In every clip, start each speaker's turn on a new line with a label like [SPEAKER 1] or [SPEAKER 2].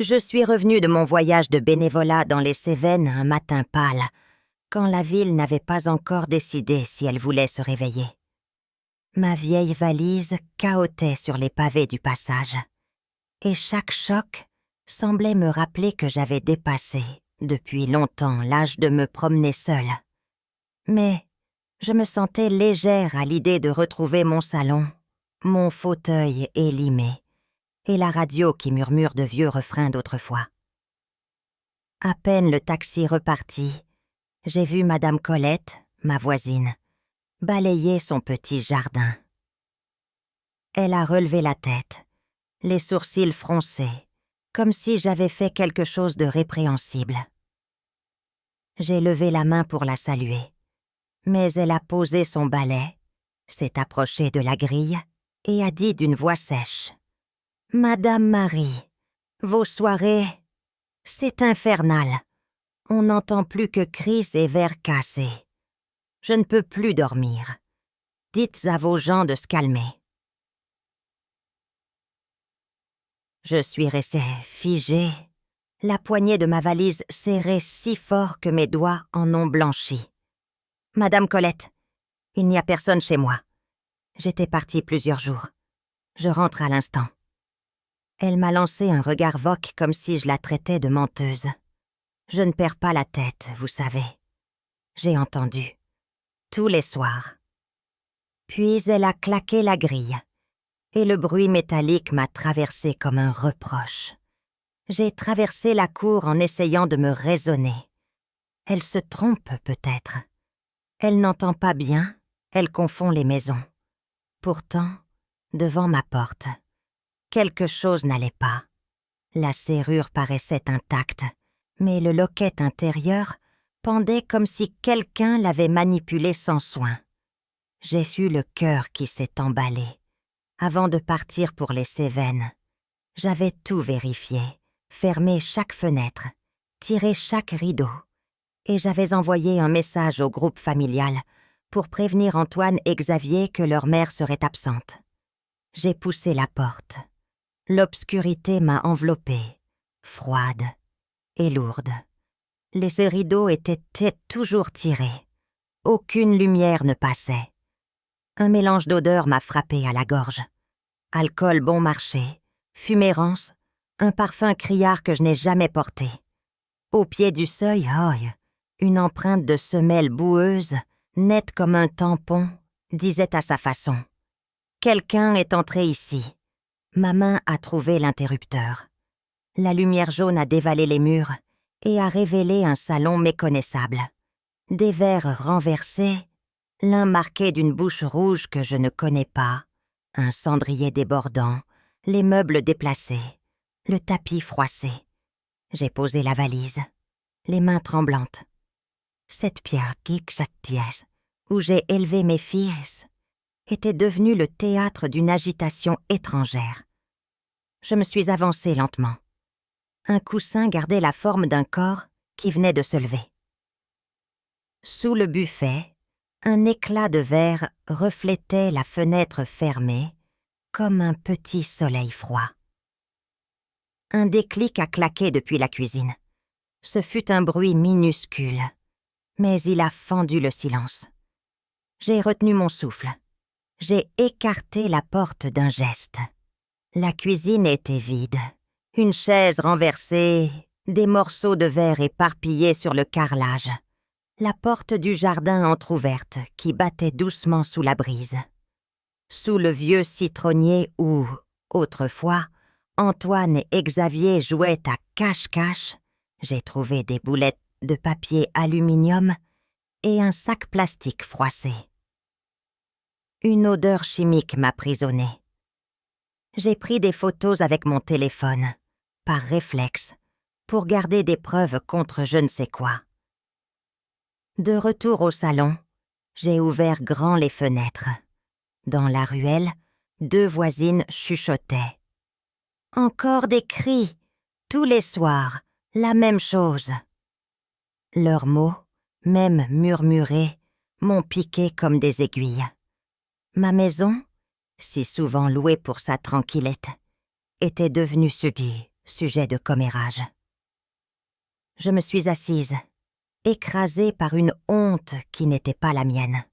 [SPEAKER 1] Je suis revenue de mon voyage de bénévolat dans les Cévennes un matin pâle, quand la ville n'avait pas encore décidé si elle voulait se réveiller. Ma vieille valise cahotait sur les pavés du passage, et chaque choc semblait me rappeler que j'avais dépassé, depuis longtemps, l'âge de me promener seule. Mais je me sentais légère à l'idée de retrouver mon salon, mon fauteuil élimé, et la radio qui murmure de vieux refrains d'autrefois. À peine le taxi reparti, j'ai vu Madame Colette, ma voisine, balayer son petit jardin. Elle a relevé la tête, les sourcils froncés, comme si j'avais fait quelque chose de répréhensible. J'ai levé la main pour la saluer, mais elle a posé son balai, s'est approchée de la grille et a dit d'une voix sèche: « Madame Marie, vos soirées, c'est infernal. On n'entend plus que cris et verres cassés. Je ne peux plus dormir. Dites à vos gens de se calmer. » Je suis restée figée, la poignée de ma valise serrée si fort que mes doigts en ont blanchi. « Madame Colette, il n'y a personne chez moi. J'étais partie plusieurs jours. Je rentre à l'instant. » Elle m'a lancé un regard voque comme si je la traitais de menteuse. Je ne perds pas la tête, vous savez. J'ai entendu. Tous les soirs. Puis elle a claqué la grille, et le bruit métallique m'a traversé comme un reproche. J'ai traversé la cour en essayant de me raisonner. Elle se trompe peut-être. Elle n'entend pas bien, elle confond les maisons. Pourtant, devant ma porte, quelque chose n'allait pas. La serrure paraissait intacte, mais le loquet intérieur pendait comme si quelqu'un l'avait manipulé sans soin. J'ai eu le cœur qui s'est emballé. Avant de partir pour les Cévennes, j'avais tout vérifié, fermé chaque fenêtre, tiré chaque rideau, et j'avais envoyé un message au groupe familial pour prévenir Antoine et Xavier que leur mère serait absente. J'ai poussé la porte. L'obscurité m'a enveloppée, froide et lourde. Les rideaux étaient toujours tirés. Aucune lumière ne passait. Un mélange d'odeurs m'a frappé à la gorge. Alcool bon marché, fumée rance, un parfum criard que je n'ai jamais porté. Au pied du seuil, une empreinte de semelle boueuse, nette comme un tampon, disait à sa façon: « Quelqu'un est entré ici. » Ma main a trouvé l'interrupteur. La lumière jaune a dévalé les murs et a révélé un salon méconnaissable. Des verres renversés, l'un marqué d'une bouche rouge que je ne connais pas, un cendrier débordant, les meubles déplacés, le tapis froissé. J'ai posé la valise, les mains tremblantes. Cette pierre où j'ai élevé mes filles était devenue le théâtre d'une agitation étrangère. Je me suis avancée lentement. Un coussin gardait la forme d'un corps qui venait de se lever. Sous le buffet, un éclat de verre reflétait la fenêtre fermée comme un petit soleil froid. Un déclic a claqué depuis la cuisine. Ce fut un bruit minuscule, mais il a fendu le silence. J'ai retenu mon souffle. J'ai écarté la porte d'un geste. La cuisine était vide. Une chaise renversée, des morceaux de verre éparpillés sur le carrelage. La porte du jardin entr'ouverte qui battait doucement sous la brise. Sous le vieux citronnier où, autrefois, Antoine et Xavier jouaient à cache-cache, j'ai trouvé des boulettes de papier aluminium et un sac plastique froissé. Une odeur chimique m'apprisonnait. J'ai pris des photos avec mon téléphone, par réflexe, pour garder des preuves contre je ne sais quoi. De retour au salon, j'ai ouvert grand les fenêtres. Dans la ruelle, 2 voisines chuchotaient. « Encore des cris, tous les soirs, la même chose. » Leurs mots, même murmurés, m'ont piqué comme des aiguilles. Ma maison, si souvent louée pour sa tranquillette, était devenue sujet de commérage. Je me suis assise, écrasée par une honte qui n'était pas la mienne.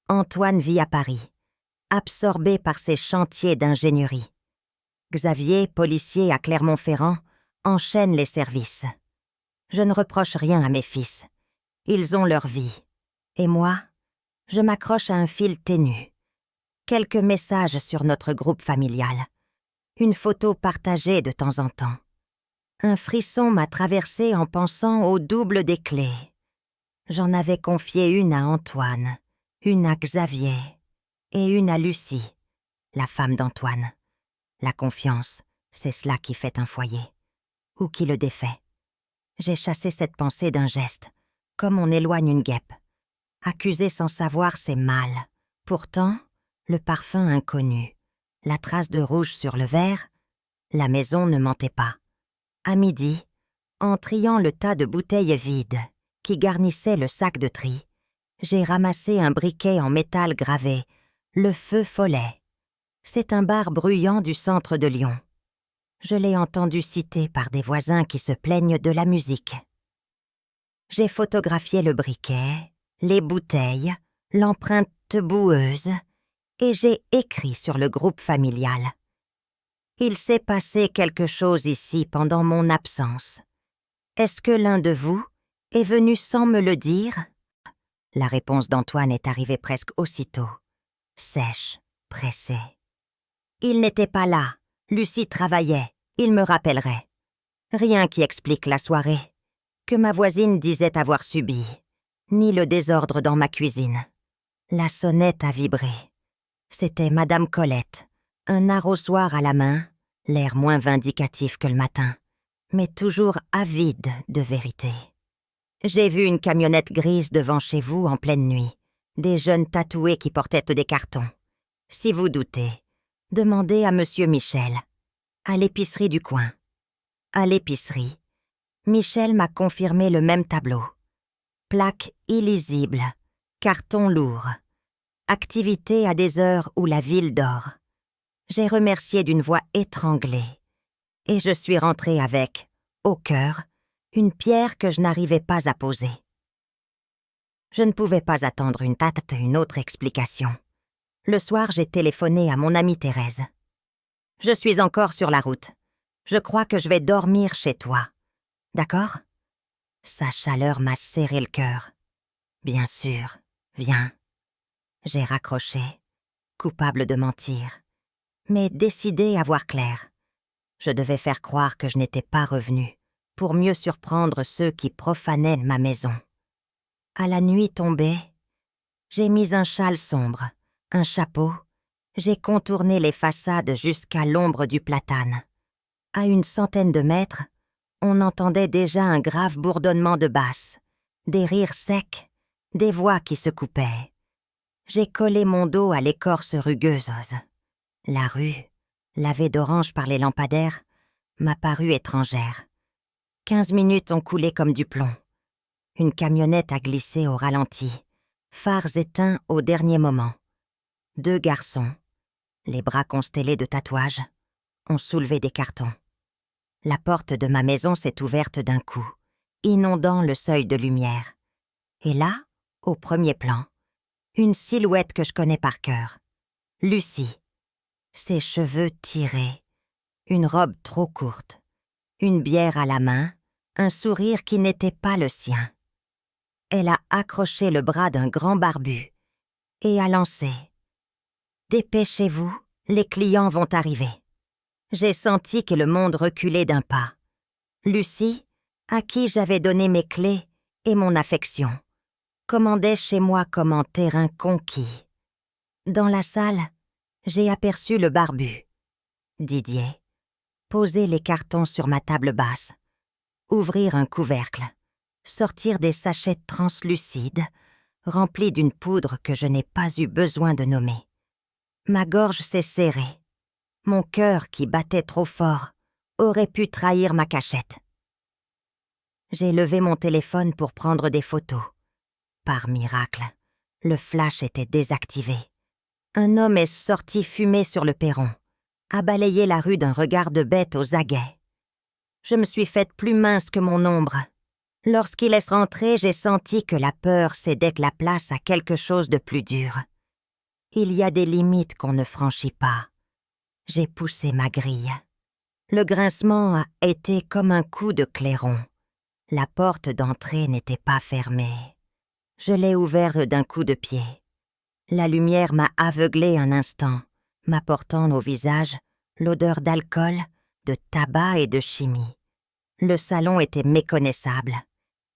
[SPEAKER 1] Antoine vit à Paris, absorbé par ses chantiers d'ingénierie. Xavier, policier à Clermont-Ferrand, enchaîne les services. Je ne reproche rien à mes fils. Ils ont leur vie. Et moi, je m'accroche à un fil ténu. Quelques messages sur notre groupe familial. Une photo partagée de temps en temps. Un frisson m'a traversé en pensant au double des clés. J'en avais confié une à Antoine, une à Xavier et une à Lucie, la femme d'Antoine. La confiance, c'est cela qui fait un foyer, ou qui le défait. J'ai chassé cette pensée d'un geste, comme on éloigne une guêpe. Accuser sans savoir, c'est mal. Pourtant, le parfum inconnu, la trace de rouge sur le verre, la maison ne mentait pas. À midi, en triant le tas de bouteilles vides qui garnissait le sac de tri, j'ai ramassé un briquet en métal gravé, le Feu Follet. C'est un bar bruyant du centre de Lyon. Je l'ai entendu cité par des voisins qui se plaignent de la musique. J'ai photographié le briquet, les bouteilles, l'empreinte boueuse, et j'ai écrit sur le groupe familial. Il s'est passé quelque chose ici pendant mon absence. Est-ce que l'un de vous est venu sans me le dire? La réponse d'Antoine est arrivée presque aussitôt, sèche, pressée. Il n'était pas là, Lucie travaillait, il me rappellerait. Rien qui explique la soirée, que ma voisine disait avoir subi, ni le désordre dans ma cuisine. La sonnette a vibré. C'était Madame Colette, un arrosoir à la main, l'air moins vindicatif que le matin, mais toujours avide de vérité. J'ai vu une camionnette grise devant chez vous en pleine nuit, des jeunes tatoués qui portaient des cartons. Si vous doutez, demandez à Monsieur Michel, à l'épicerie du coin. À l'épicerie, Michel m'a confirmé le même tableau. Plaques illisibles, carton lourd, activité à des heures où la ville dort. J'ai remercié d'une voix étranglée, et je suis rentrée avec, au cœur, une pierre que je n'arrivais pas à poser. Je ne pouvais pas attendre une autre explication. Le soir, j'ai téléphoné à mon amie Thérèse. « Je suis encore sur la route. Je crois que je vais dormir chez toi. D'accord ?» Sa chaleur m'a serré le cœur. « Bien sûr, viens. » J'ai raccroché, coupable de mentir, mais décidée à voir clair. Je devais faire croire que je n'étais pas revenue, pour mieux surprendre ceux qui profanaient ma maison. À la nuit tombée, j'ai mis un châle sombre, un chapeau, j'ai contourné les façades jusqu'à l'ombre du platane. À 100 de mètres, on entendait déjà un grave bourdonnement de basses, des rires secs, des voix qui se coupaient. J'ai collé mon dos à l'écorce rugueuse. La rue, lavée d'orange par les lampadaires, m'a paru étrangère. 15 minutes ont coulé comme du plomb. Une camionnette a glissé au ralenti, phares éteints au dernier moment. 2 garçons, les bras constellés de tatouages, ont soulevé des cartons. La porte de ma maison s'est ouverte d'un coup, inondant le seuil de lumière. Et là, au premier plan, une silhouette que je connais par cœur. Lucie. Ses cheveux tirés, une robe trop courte, une bière à la main, un sourire qui n'était pas le sien. Elle a accroché le bras d'un grand barbu et a lancé « Dépêchez-vous, les clients vont arriver ». J'ai senti que le monde reculait d'un pas. Lucie, à qui j'avais donné mes clés et mon affection, commandait chez moi comme en terrain conquis. Dans la salle, j'ai aperçu le barbu, Didier, poser les cartons sur ma table basse, ouvrir un couvercle, sortir des sachets translucides, remplis d'une poudre que je n'ai pas eu besoin de nommer. Ma gorge s'est serrée. Mon cœur, qui battait trop fort, aurait pu trahir ma cachette. J'ai levé mon téléphone pour prendre des photos. Par miracle, le flash était désactivé. Un homme est sorti fumer sur le perron, a balayé la rue d'un regard de bête aux aguets. Je me suis faite plus mince que mon ombre. Lorsqu'il est rentré, j'ai senti que la peur cédait la place à quelque chose de plus dur. Il y a des limites qu'on ne franchit pas. J'ai poussé ma grille. Le grincement a été comme un coup de clairon. La porte d'entrée n'était pas fermée. Je l'ai ouverte d'un coup de pied. La lumière m'a aveuglée un instant, m'apportant au visage l'odeur d'alcool, de tabac et de chimie. Le salon était méconnaissable.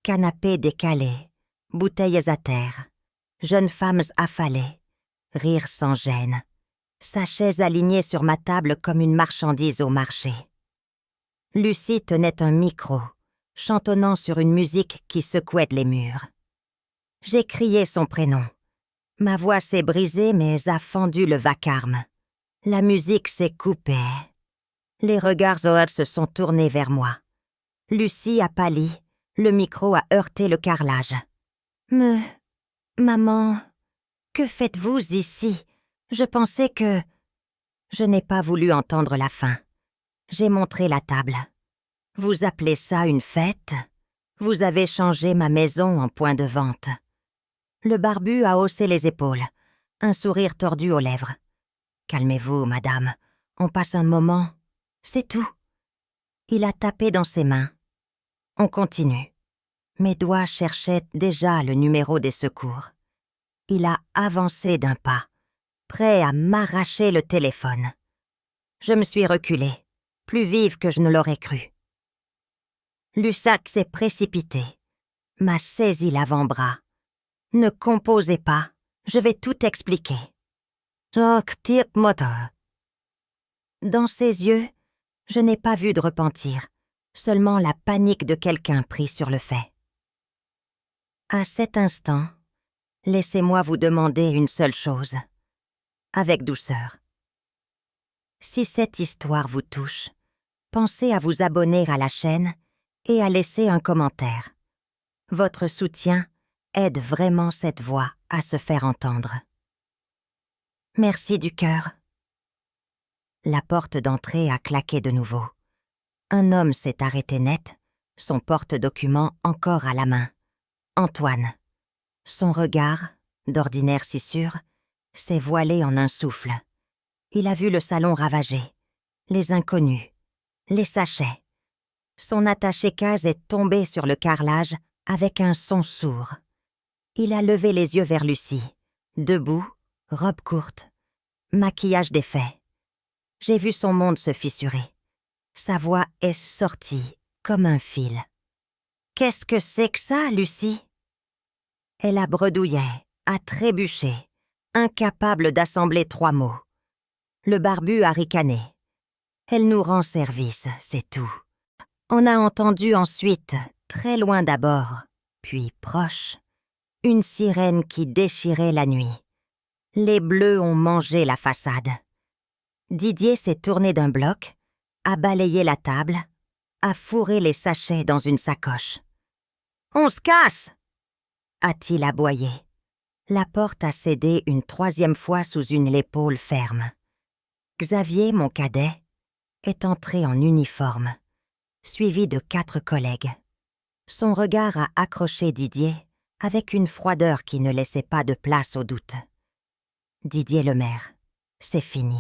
[SPEAKER 1] Canapés décalés, bouteilles à terre, jeunes femmes affalées, rires sans gêne, sachets alignés sur ma table comme une marchandise au marché. Lucie tenait un micro, chantonnant sur une musique qui secouait les murs. J'ai crié son prénom. Ma voix s'est brisée mais a fendu le vacarme. La musique s'est coupée. Les regards Zohar se sont tournés vers moi. Lucie a pâli, le micro a heurté le carrelage. Maman, que faites-vous ici? Je pensais que... Je n'ai pas voulu entendre la fin. J'ai montré la table. Vous appelez ça une fête? Vous avez changé ma maison en point de vente. Le barbu a haussé les épaules, un sourire tordu aux lèvres. Calmez-vous, madame, on passe un moment, c'est tout. Il a tapé dans ses mains. On continue. Mes doigts cherchaient déjà le numéro des secours. Il a avancé d'un pas, prêt à m'arracher le téléphone. Je me suis reculée, plus vive que je ne l'aurais cru. Lussac s'est précipité, m'a saisi l'avant-bras. Ne composez pas, je vais tout expliquer. Dans ses yeux, je n'ai pas vu de repentir, seulement la panique de quelqu'un pris sur le fait. À cet instant, laissez-moi vous demander une seule chose, avec douceur. Si cette histoire vous touche, pensez à vous abonner à la chaîne et à laisser un commentaire. Votre soutien aide vraiment cette voix à se faire entendre. Merci du cœur. La porte d'entrée a claqué de nouveau. Un homme s'est arrêté net, son porte-document encore à la main. Antoine. Son regard, d'ordinaire si sûr, s'est voilé en un souffle. Il a vu le salon ravagé, les inconnus, les sachets. Son attaché-case est tombé sur le carrelage avec un son sourd. Il a levé les yeux vers Lucie, debout, robe courte, maquillage défait. J'ai vu son monde se fissurer. Sa voix est sortie comme un fil. « Qu'est-ce que c'est que ça, Lucie ?» Elle a bredouillé, a trébuché, incapable d'assembler 3 mots. Le barbu a ricané. Elle nous rend service, c'est tout. On a entendu ensuite, très loin d'abord, puis proche, une sirène qui déchirait la nuit. Les bleus ont mangé la façade. Didier s'est tourné d'un bloc, a balayé la table, a fourré les sachets dans une sacoche. « On se casse !» a-t-il aboyé. La porte a cédé une 3e fois sous une épaule ferme. Xavier, mon cadet, est entré en uniforme, suivi de 4 collègues. Son regard a accroché Didier avec une froideur qui ne laissait pas de place au doute. Didier Lemaire, c'est fini.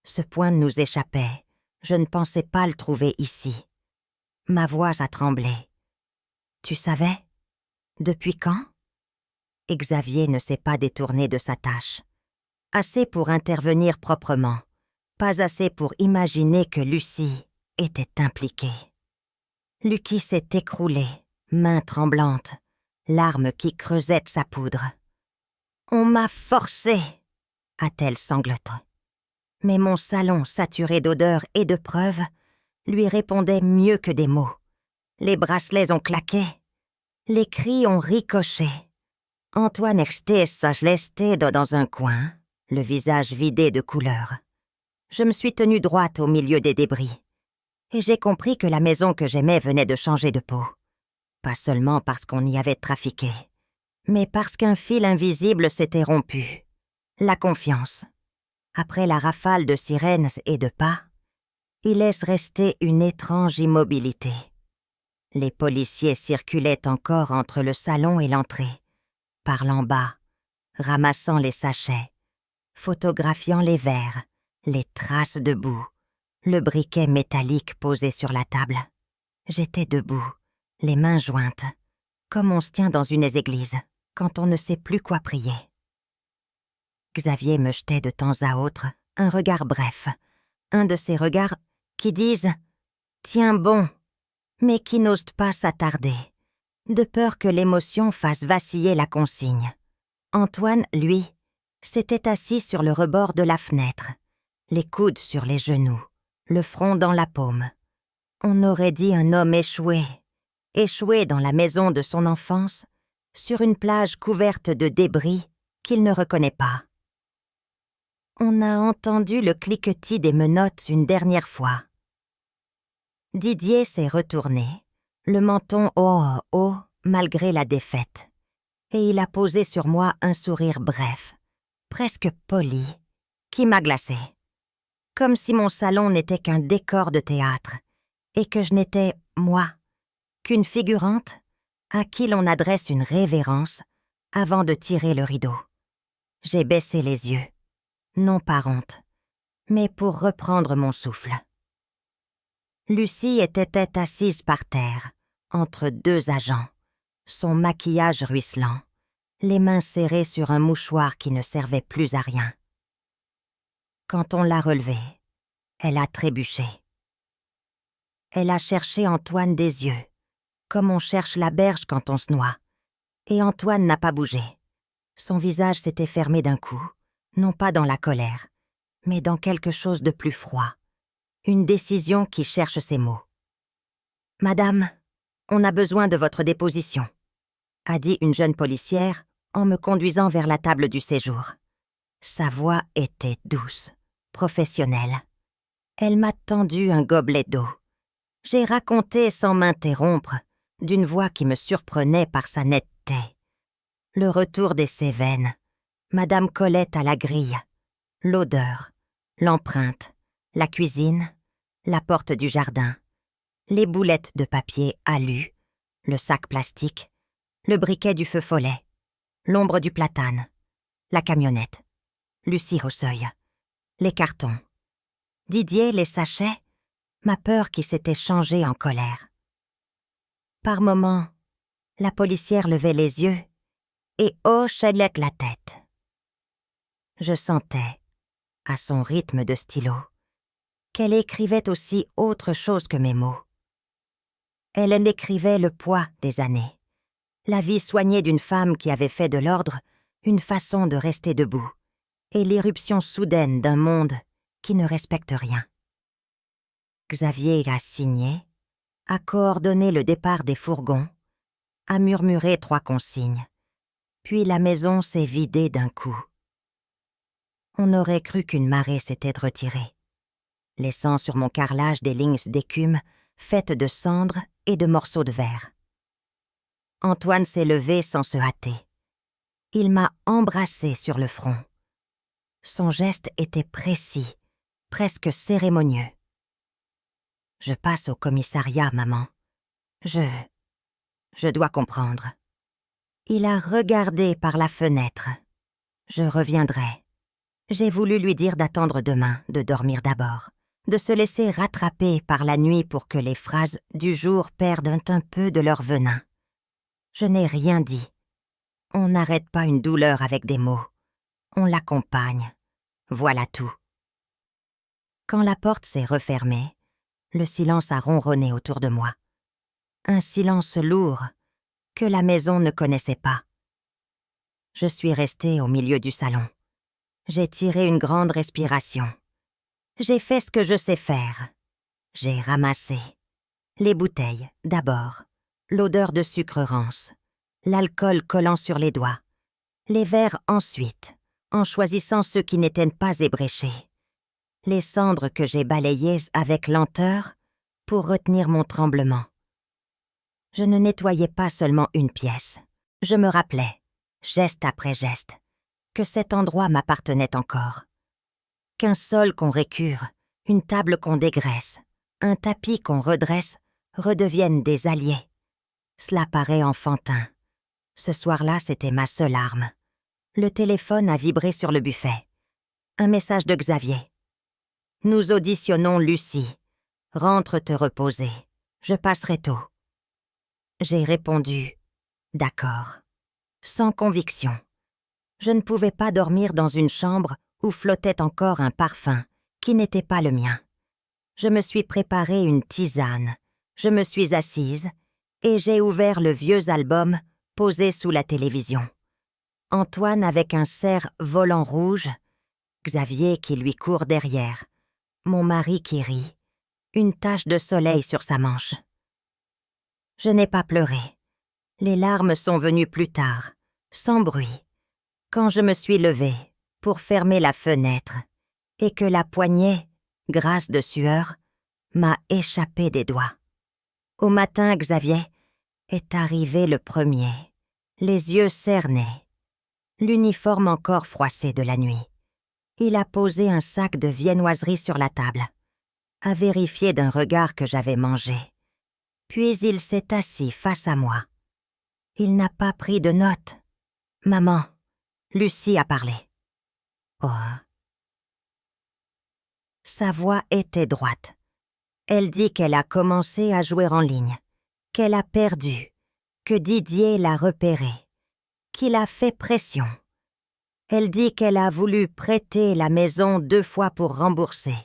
[SPEAKER 1] Ce point nous échappait. Je ne pensais pas le trouver ici. Ma voix a tremblé. Tu savais? Depuis quand? Xavier ne s'est pas détourné de sa tâche. Assez pour intervenir proprement, pas assez pour imaginer que Lucie était impliquée. Lucie s'est écroulée, main tremblante, larmes qui creusaient sa poudre. « On m'a forcée !» a-t-elle sangloté. Mais mon salon, saturé d'odeurs et de preuves, lui répondait mieux que des mots. Les bracelets ont claqué, les cris ont ricoché. Antoine restait resté dans un coin, le visage vidé de couleur. Je me suis tenue droite au milieu des débris, et j'ai compris que la maison que j'aimais venait de changer de peau. Pas seulement parce qu'on y avait trafiqué, mais parce qu'un fil invisible s'était rompu. La confiance. Après la rafale de sirènes et de pas, il laisse rester une étrange immobilité. Les policiers circulaient encore entre le salon et l'entrée, parlant bas, ramassant les sachets, photographiant les verres, les traces de boue, le briquet métallique posé sur la table. J'étais debout, les mains jointes, comme on se tient dans une église, quand on ne sait plus quoi prier. Xavier me jetait de temps à autre un regard bref, un de ces regards qui disent « Tiens bon », mais qui n'osent pas s'attarder, de peur que l'émotion fasse vaciller la consigne. Antoine, lui, s'était assis sur le rebord de la fenêtre, les coudes sur les genoux, le front dans la paume. On aurait dit un homme échoué dans la maison de son enfance, sur une plage couverte de débris qu'il ne reconnaît pas. On a entendu le cliquetis des menottes une dernière fois. Didier s'est retourné, le menton haut malgré la défaite, et il a posé sur moi un sourire bref, presque poli, qui m'a glacée. Comme si mon salon n'était qu'un décor de théâtre, et que je n'étais, moi, qu'une figurante à qui l'on adresse une révérence avant de tirer le rideau. J'ai baissé les yeux, non par honte, mais pour reprendre mon souffle. Lucie était assise par terre, entre deux agents, son maquillage ruisselant, les mains serrées sur un mouchoir qui ne servait plus à rien. Quand on l'a relevée, elle a trébuché. Elle a cherché Antoine des yeux, comme on cherche la berge quand on se noie, et Antoine n'a pas bougé. Son visage s'était fermé d'un coup, non pas dans la colère, mais dans quelque chose de plus froid, une décision qui cherche ses mots. « Madame, on a besoin de votre déposition », a dit une jeune policière en me conduisant vers la table du séjour. Sa voix était douce, professionnelle. Elle m'a tendu un gobelet d'eau. J'ai raconté sans m'interrompre, d'une voix qui me surprenait par sa netteté. Le retour des Cévennes, Madame Colette à la grille, l'odeur, l'empreinte, la cuisine, la porte du jardin, les boulettes de papier alu, le sac plastique, le briquet du feu follet, l'ombre du platane, la camionnette, Lucie au seuil, les cartons, Didier, les sachets, ma peur qui s'était changée en colère. Par moments, la policière levait les yeux et hochait la tête. Je sentais, à son rythme de stylo, qu'elle écrivait aussi autre chose que mes mots. Elle en écrivait le poids des années, la vie soignée d'une femme qui avait fait de l'ordre une façon de rester debout, et l'irruption soudaine d'un monde qui ne respecte rien. Xavier a signé, a coordonné le départ des fourgons, a murmuré 3 consignes, puis la maison s'est vidée d'un coup. On aurait cru qu'une marée s'était retirée, laissant sur mon carrelage des lignes d'écume faites de cendres et de morceaux de verre. Antoine s'est levé sans se hâter. Il m'a embrassé sur le front. Son geste était précis, presque cérémonieux. « Je passe au commissariat, maman. Je dois comprendre. » Il a regardé par la fenêtre. « Je reviendrai. » J'ai voulu lui dire d'attendre demain, de dormir d'abord, de se laisser rattraper par la nuit pour que les phrases du jour perdent un peu de leur venin. Je n'ai rien dit. On n'arrête pas une douleur avec des mots. On l'accompagne. Voilà tout. Quand la porte s'est refermée, le silence a ronronné autour de moi. Un silence lourd que la maison ne connaissait pas. Je suis restée au milieu du salon. J'ai tiré une grande respiration. J'ai fait ce que je sais faire. J'ai ramassé. Les bouteilles, d'abord. L'odeur de sucre rance. L'alcool collant sur les doigts. Les verres ensuite, en choisissant ceux qui n'étaient pas ébréchés. Les cendres que j'ai balayées avec lenteur pour retenir mon tremblement. Je ne nettoyais pas seulement une pièce. Je me rappelais, geste après geste, que cet endroit m'appartenait encore. qu'un sol qu'on récure, une table qu'on dégraisse, un tapis qu'on redresse, redeviennent des alliés. Cela paraît enfantin. Ce soir-là, c'était ma seule arme. Le téléphone a vibré sur le buffet. Un message de Xavier. « Nous auditionnons Lucie. Rentre te reposer. Je passerai tôt. » J'ai répondu « D'accord », sans conviction. Je ne pouvais pas dormir dans une chambre où flottait encore un parfum qui n'était pas le mien. Je me suis préparé une tisane. Je me suis assise et j'ai ouvert le vieux album posé sous la télévision. Antoine avec un cerf-volant rouge, Xavier qui lui court derrière, mon mari qui rit, une tache de soleil sur sa manche. Je n'ai pas pleuré. Les larmes sont venues plus tard, sans bruit, quand je me suis levée pour fermer la fenêtre et que la poignée, grasse de sueur, m'a échappé des doigts. Au matin, Xavier est arrivé le premier, les yeux cernés, l'uniforme encore froissé de la nuit. Il a posé un sac de viennoiserie sur la table, a vérifié d'un regard que j'avais mangé. Puis il s'est assis face à moi. Il n'a pas pris de notes. « Maman, Lucie a parlé. » Oh. Sa voix était droite. Elle dit qu'elle a commencé à jouer en ligne, qu'elle a perdu, que Didier l'a repéré, qu'il a fait pression. Elle dit qu'elle a voulu prêter la maison 2 fois pour rembourser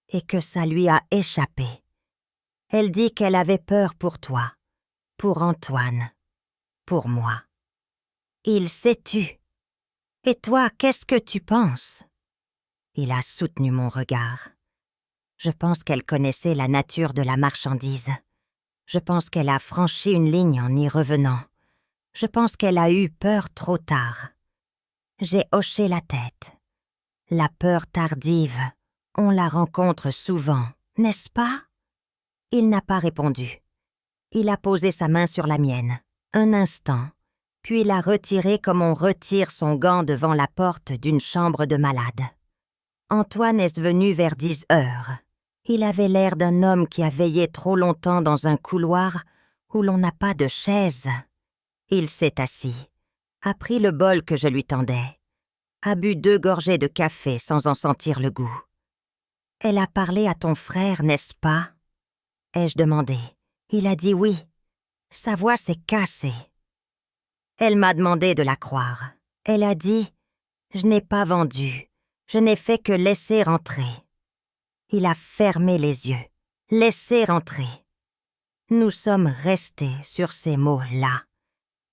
[SPEAKER 1] et que ça lui a échappé. Elle dit qu'elle avait peur pour toi, pour Antoine, pour moi. Il s'est tu. Et toi, qu'est-ce que tu penses? Il a soutenu mon regard. Je pense qu'elle connaissait la nature de la marchandise. Je pense qu'elle a franchi une ligne en y revenant. Je pense qu'elle a eu peur trop tard. J'ai hoché la tête. La peur tardive, on la rencontre souvent, n'est-ce pas? Il n'a pas répondu. Il a posé sa main sur la mienne, un instant, puis l'a retirée comme on retire son gant devant la porte d'une chambre de malade. Antoine est venu vers 10 heures. Il avait l'air d'un homme qui a veillé trop longtemps dans un couloir où l'on n'a pas de chaise. Il s'est assis, a pris le bol que je lui tendais, a bu 2 gorgées de café sans en sentir le goût. « Elle a parlé à ton frère, n'est-ce pas ?» ai-je demandé. Il a dit oui. Sa voix s'est cassée. Elle m'a demandé de la croire. Elle a dit « Je n'ai pas vendu, je n'ai fait que laisser entrer. » Il a fermé les yeux. « Laisser entrer. » Nous sommes restés sur ces mots-là,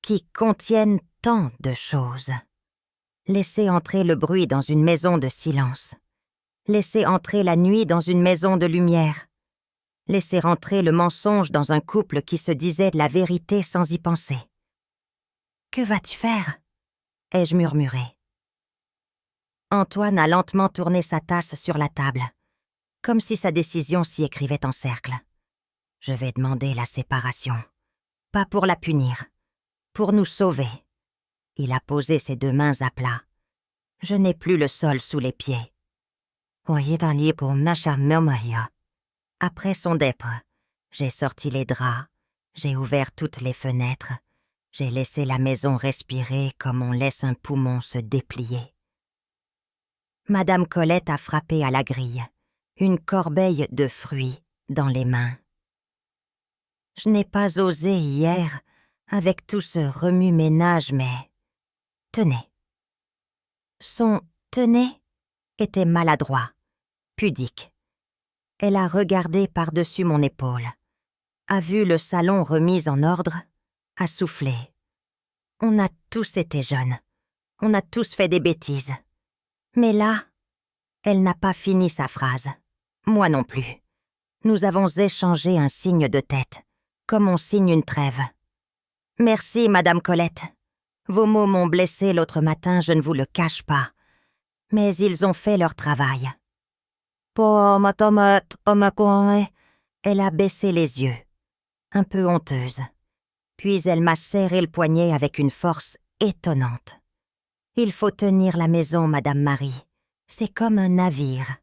[SPEAKER 1] qui contiennent tant de choses. Laisser entrer le bruit dans une maison de silence. Laisser entrer la nuit dans une maison de lumière. Laisser entrer le mensonge dans un couple qui se disait la vérité sans y penser. « Que vas-tu faire ?» ai-je murmuré. Antoine a lentement tourné sa tasse sur la table, comme si sa décision s'y écrivait en cercle. Je vais demander la séparation. Pas pour la punir, pour nous sauver. Il a posé ses 2 mains à plat. Je n'ai plus le sol sous les pieds. Après son dépre, j'ai sorti les draps, j'ai ouvert toutes les fenêtres, j'ai laissé la maison respirer comme on laisse un poumon se déplier. Madame Colette a frappé à la grille, une corbeille de fruits dans les mains. Je n'ai pas osé hier, avec tout ce remue-ménage, mais... Tenez. Son « tenez » était maladroit, pudique. Elle a regardé par-dessus mon épaule, a vu le salon remis en ordre, a soufflé. On a tous été jeunes, on a tous fait des bêtises. Mais là, elle n'a pas fini sa phrase. Moi non plus. Nous avons échangé un signe de tête, comme on signe une trêve. « Merci, Madame Colette. Vos mots m'ont blessée l'autre matin, je ne vous le cache pas. Mais ils ont fait leur travail. » Elle a baissé les yeux, un peu honteuse. Puis elle m'a serré le poignet avec une force étonnante. « Il faut tenir la maison, Madame Marie. C'est comme un navire.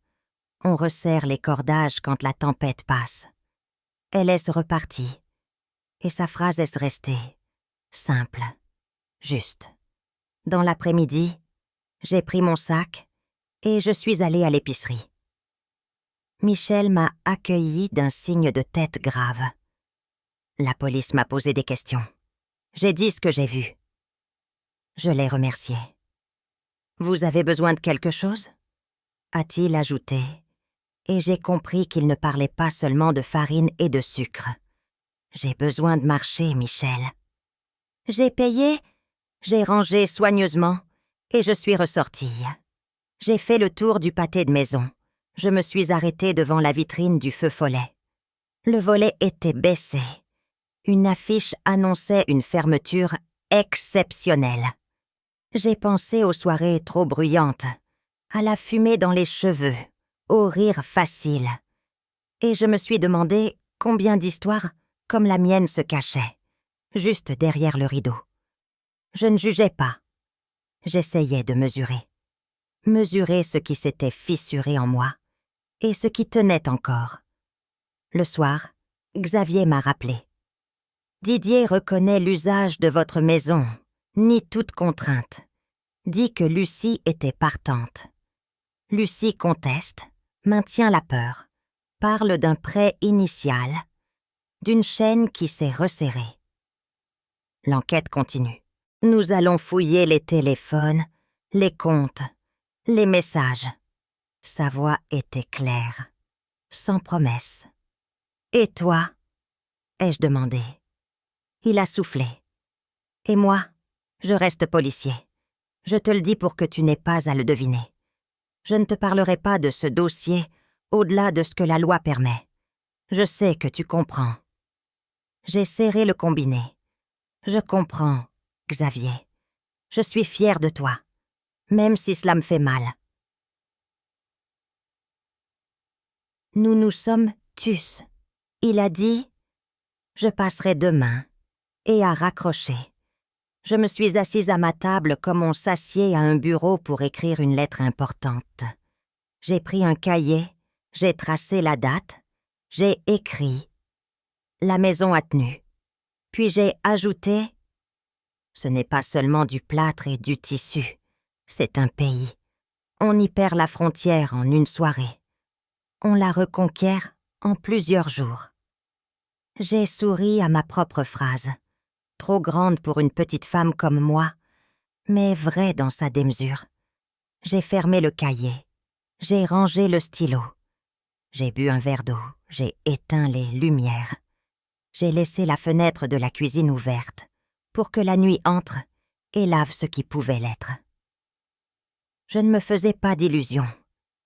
[SPEAKER 1] On resserre les cordages quand la tempête passe. Elle est repartie. Et sa phrase est restée simple, juste. Dans l'après-midi, j'ai pris mon sac et je suis allée à l'épicerie. Michel m'a accueilli d'un signe de tête grave. La police m'a posé des questions. J'ai dit ce que j'ai vu. Je l'ai remercié. « Vous avez besoin de quelque chose ?» a-t-il ajouté, et j'ai compris qu'il ne parlait pas seulement de farine et de sucre. J'ai besoin de marcher, Michel. J'ai payé, j'ai rangé soigneusement, et je suis ressortie. J'ai fait le tour du pâté de maison. Je me suis arrêtée devant la vitrine du feu follet. Le volet était baissé. Une affiche annonçait une fermeture exceptionnelle. J'ai pensé aux soirées trop bruyantes, à la fumée dans les cheveux, au rire facile. Et je me suis demandé combien d'histoires comme la mienne se cachaient, juste derrière le rideau. Je ne jugeais pas. J'essayais de mesurer. Mesurer ce qui s'était fissuré en moi et ce qui tenait encore. Le soir, Xavier m'a rappelé. « Didier reconnaît l'usage de votre maison, ni toute contrainte. Dit que Lucie était partante. Lucie conteste, maintient la peur, parle d'un prêt initial, d'une chaîne qui s'est resserrée. L'enquête continue. Nous allons fouiller les téléphones, les comptes, les messages. » Sa voix était claire, sans promesse. « Et toi ?» ai-je demandé. Il a soufflé. « Et moi, je reste policier. Je te le dis pour que tu n'aies pas à le deviner. Je ne te parlerai pas de ce dossier au-delà de ce que la loi permet. Je sais que tu comprends. » J'ai serré le combiné. « Je comprends, Xavier. Je suis fière de toi, même si cela me fait mal. » Nous nous sommes tus. Il a dit « Je passerai demain » et a raccroché. Je me suis assise à ma table comme on s'assied à un bureau pour écrire une lettre importante. J'ai pris un cahier, j'ai tracé la date, j'ai écrit. La maison a tenu. Puis j'ai ajouté « Ce n'est pas seulement du plâtre et du tissu, c'est un pays. On y perd la frontière en une soirée. On la reconquiert en plusieurs jours. » J'ai souri à ma propre phrase, trop grande pour une petite femme comme moi, mais vraie dans sa démesure. J'ai fermé le cahier, j'ai rangé le stylo. J'ai bu un verre d'eau, j'ai éteint les lumières. J'ai laissé la fenêtre de la cuisine ouverte pour que la nuit entre et lave ce qui pouvait l'être. Je ne me faisais pas d'illusions.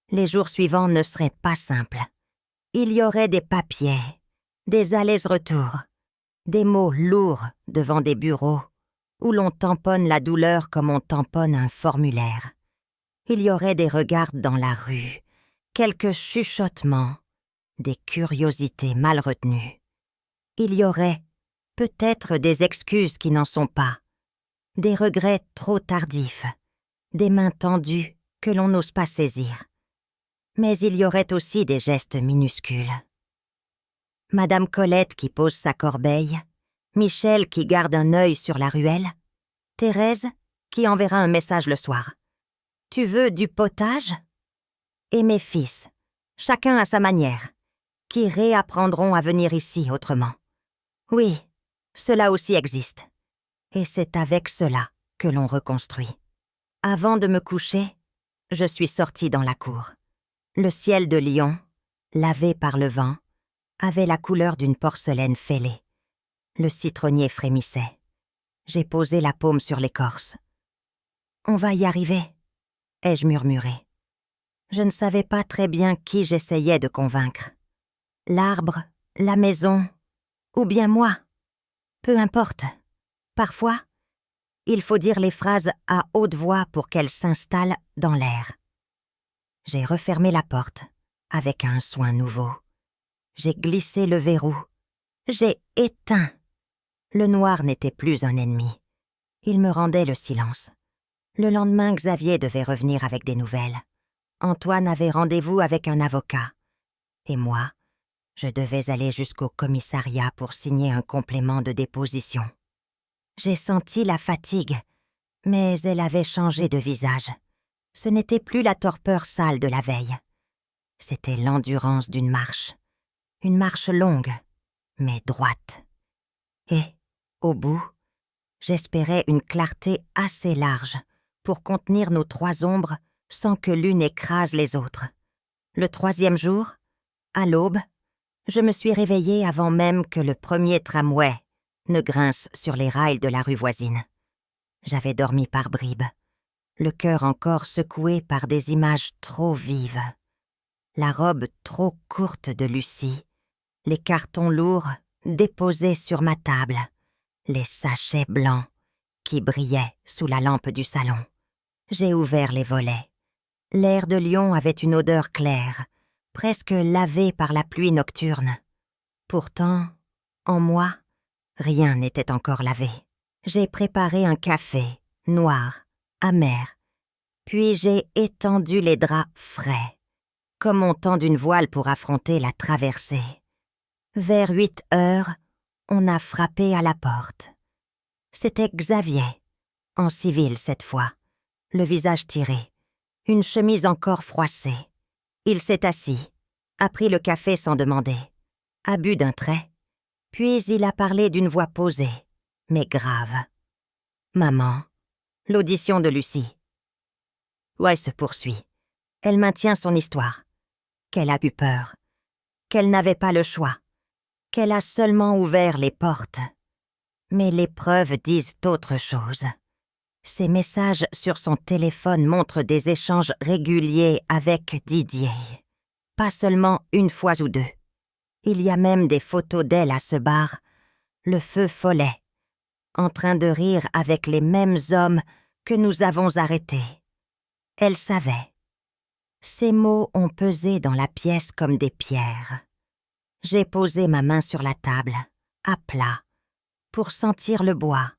[SPEAKER 1] Les jours suivants ne seraient pas simples. Il y aurait des papiers, des allers-retours, des mots lourds devant des bureaux où l'on tamponne la douleur comme on tamponne un formulaire. Il y aurait des regards dans la rue, quelques chuchotements, des curiosités mal retenues. Il y aurait peut-être des excuses qui n'en sont pas, des regrets trop tardifs, des mains tendues que l'on n'ose pas saisir. Mais il y aurait aussi des gestes minuscules. Madame Colette qui pose sa corbeille, Michel qui garde un œil sur la ruelle, Thérèse qui enverra un message le soir. « Tu veux du potage ?» Et mes fils, chacun à sa manière, qui réapprendront à venir ici autrement. Oui, cela aussi existe. Et c'est avec cela que l'on reconstruit. Avant de me coucher, je suis sortie dans la cour. Le ciel de Lyon, lavé par le vent, avait la couleur d'une porcelaine fêlée. Le citronnier frémissait. J'ai posé la paume sur l'écorce. « On va y arriver », ai-je murmuré. Je ne savais pas très bien qui j'essayais de convaincre. L'arbre, la maison, ou bien moi. Peu importe. Parfois, il faut dire les phrases à haute voix pour qu'elles s'installent dans l'air. J'ai refermé la porte avec un soin nouveau. J'ai glissé le verrou. J'ai éteint. Le noir n'était plus un ennemi. Il me rendait le silence. Le lendemain, Xavier devait revenir avec des nouvelles. Antoine avait rendez-vous avec un avocat. Et moi, je devais aller jusqu'au commissariat pour signer un complément de déposition. J'ai senti la fatigue, mais elle avait changé de visage. Ce n'était plus la torpeur sale de la veille. C'était l'endurance d'une marche. Une marche longue, mais droite. Et, au bout, j'espérais une clarté assez large pour contenir nos 3 ombres sans que l'une écrase les autres. Le 3e jour, à l'aube, je me suis réveillée avant même que le premier tramway ne grince sur les rails de la rue voisine. J'avais dormi par bribes, le cœur encore secoué par des images trop vives. La robe trop courte de Lucie, les cartons lourds déposés sur ma table, les sachets blancs qui brillaient sous la lampe du salon. J'ai ouvert les volets. L'air de Lyon avait une odeur claire, presque lavée par la pluie nocturne. Pourtant, en moi, rien n'était encore lavé. J'ai préparé un café, noir, amer, puis j'ai étendu les draps frais, comme on tend une voile pour affronter la traversée. Vers 8 heures, on a frappé à la porte. C'était Xavier, en civil cette fois, le visage tiré, une chemise encore froissée. Il s'est assis, a pris le café sans demander, a bu d'un trait, puis il a parlé d'une voix posée, mais grave. « Maman, l'audition de Lucie. » Ouais, se poursuit. Elle maintient son histoire. Qu'elle a eu peur. Qu'elle n'avait pas le choix. Qu'elle a seulement ouvert les portes. Mais les preuves disent autre chose. Ses messages sur son téléphone montrent des échanges réguliers avec Didier. Pas seulement une fois ou 2. Il y a même des photos d'elle à ce bar, le feu follet, en train de rire avec les mêmes hommes que nous avons arrêtés. Elle savait. Ces mots ont pesé dans la pièce comme des pierres. J'ai posé ma main sur la table, à plat, pour sentir le bois,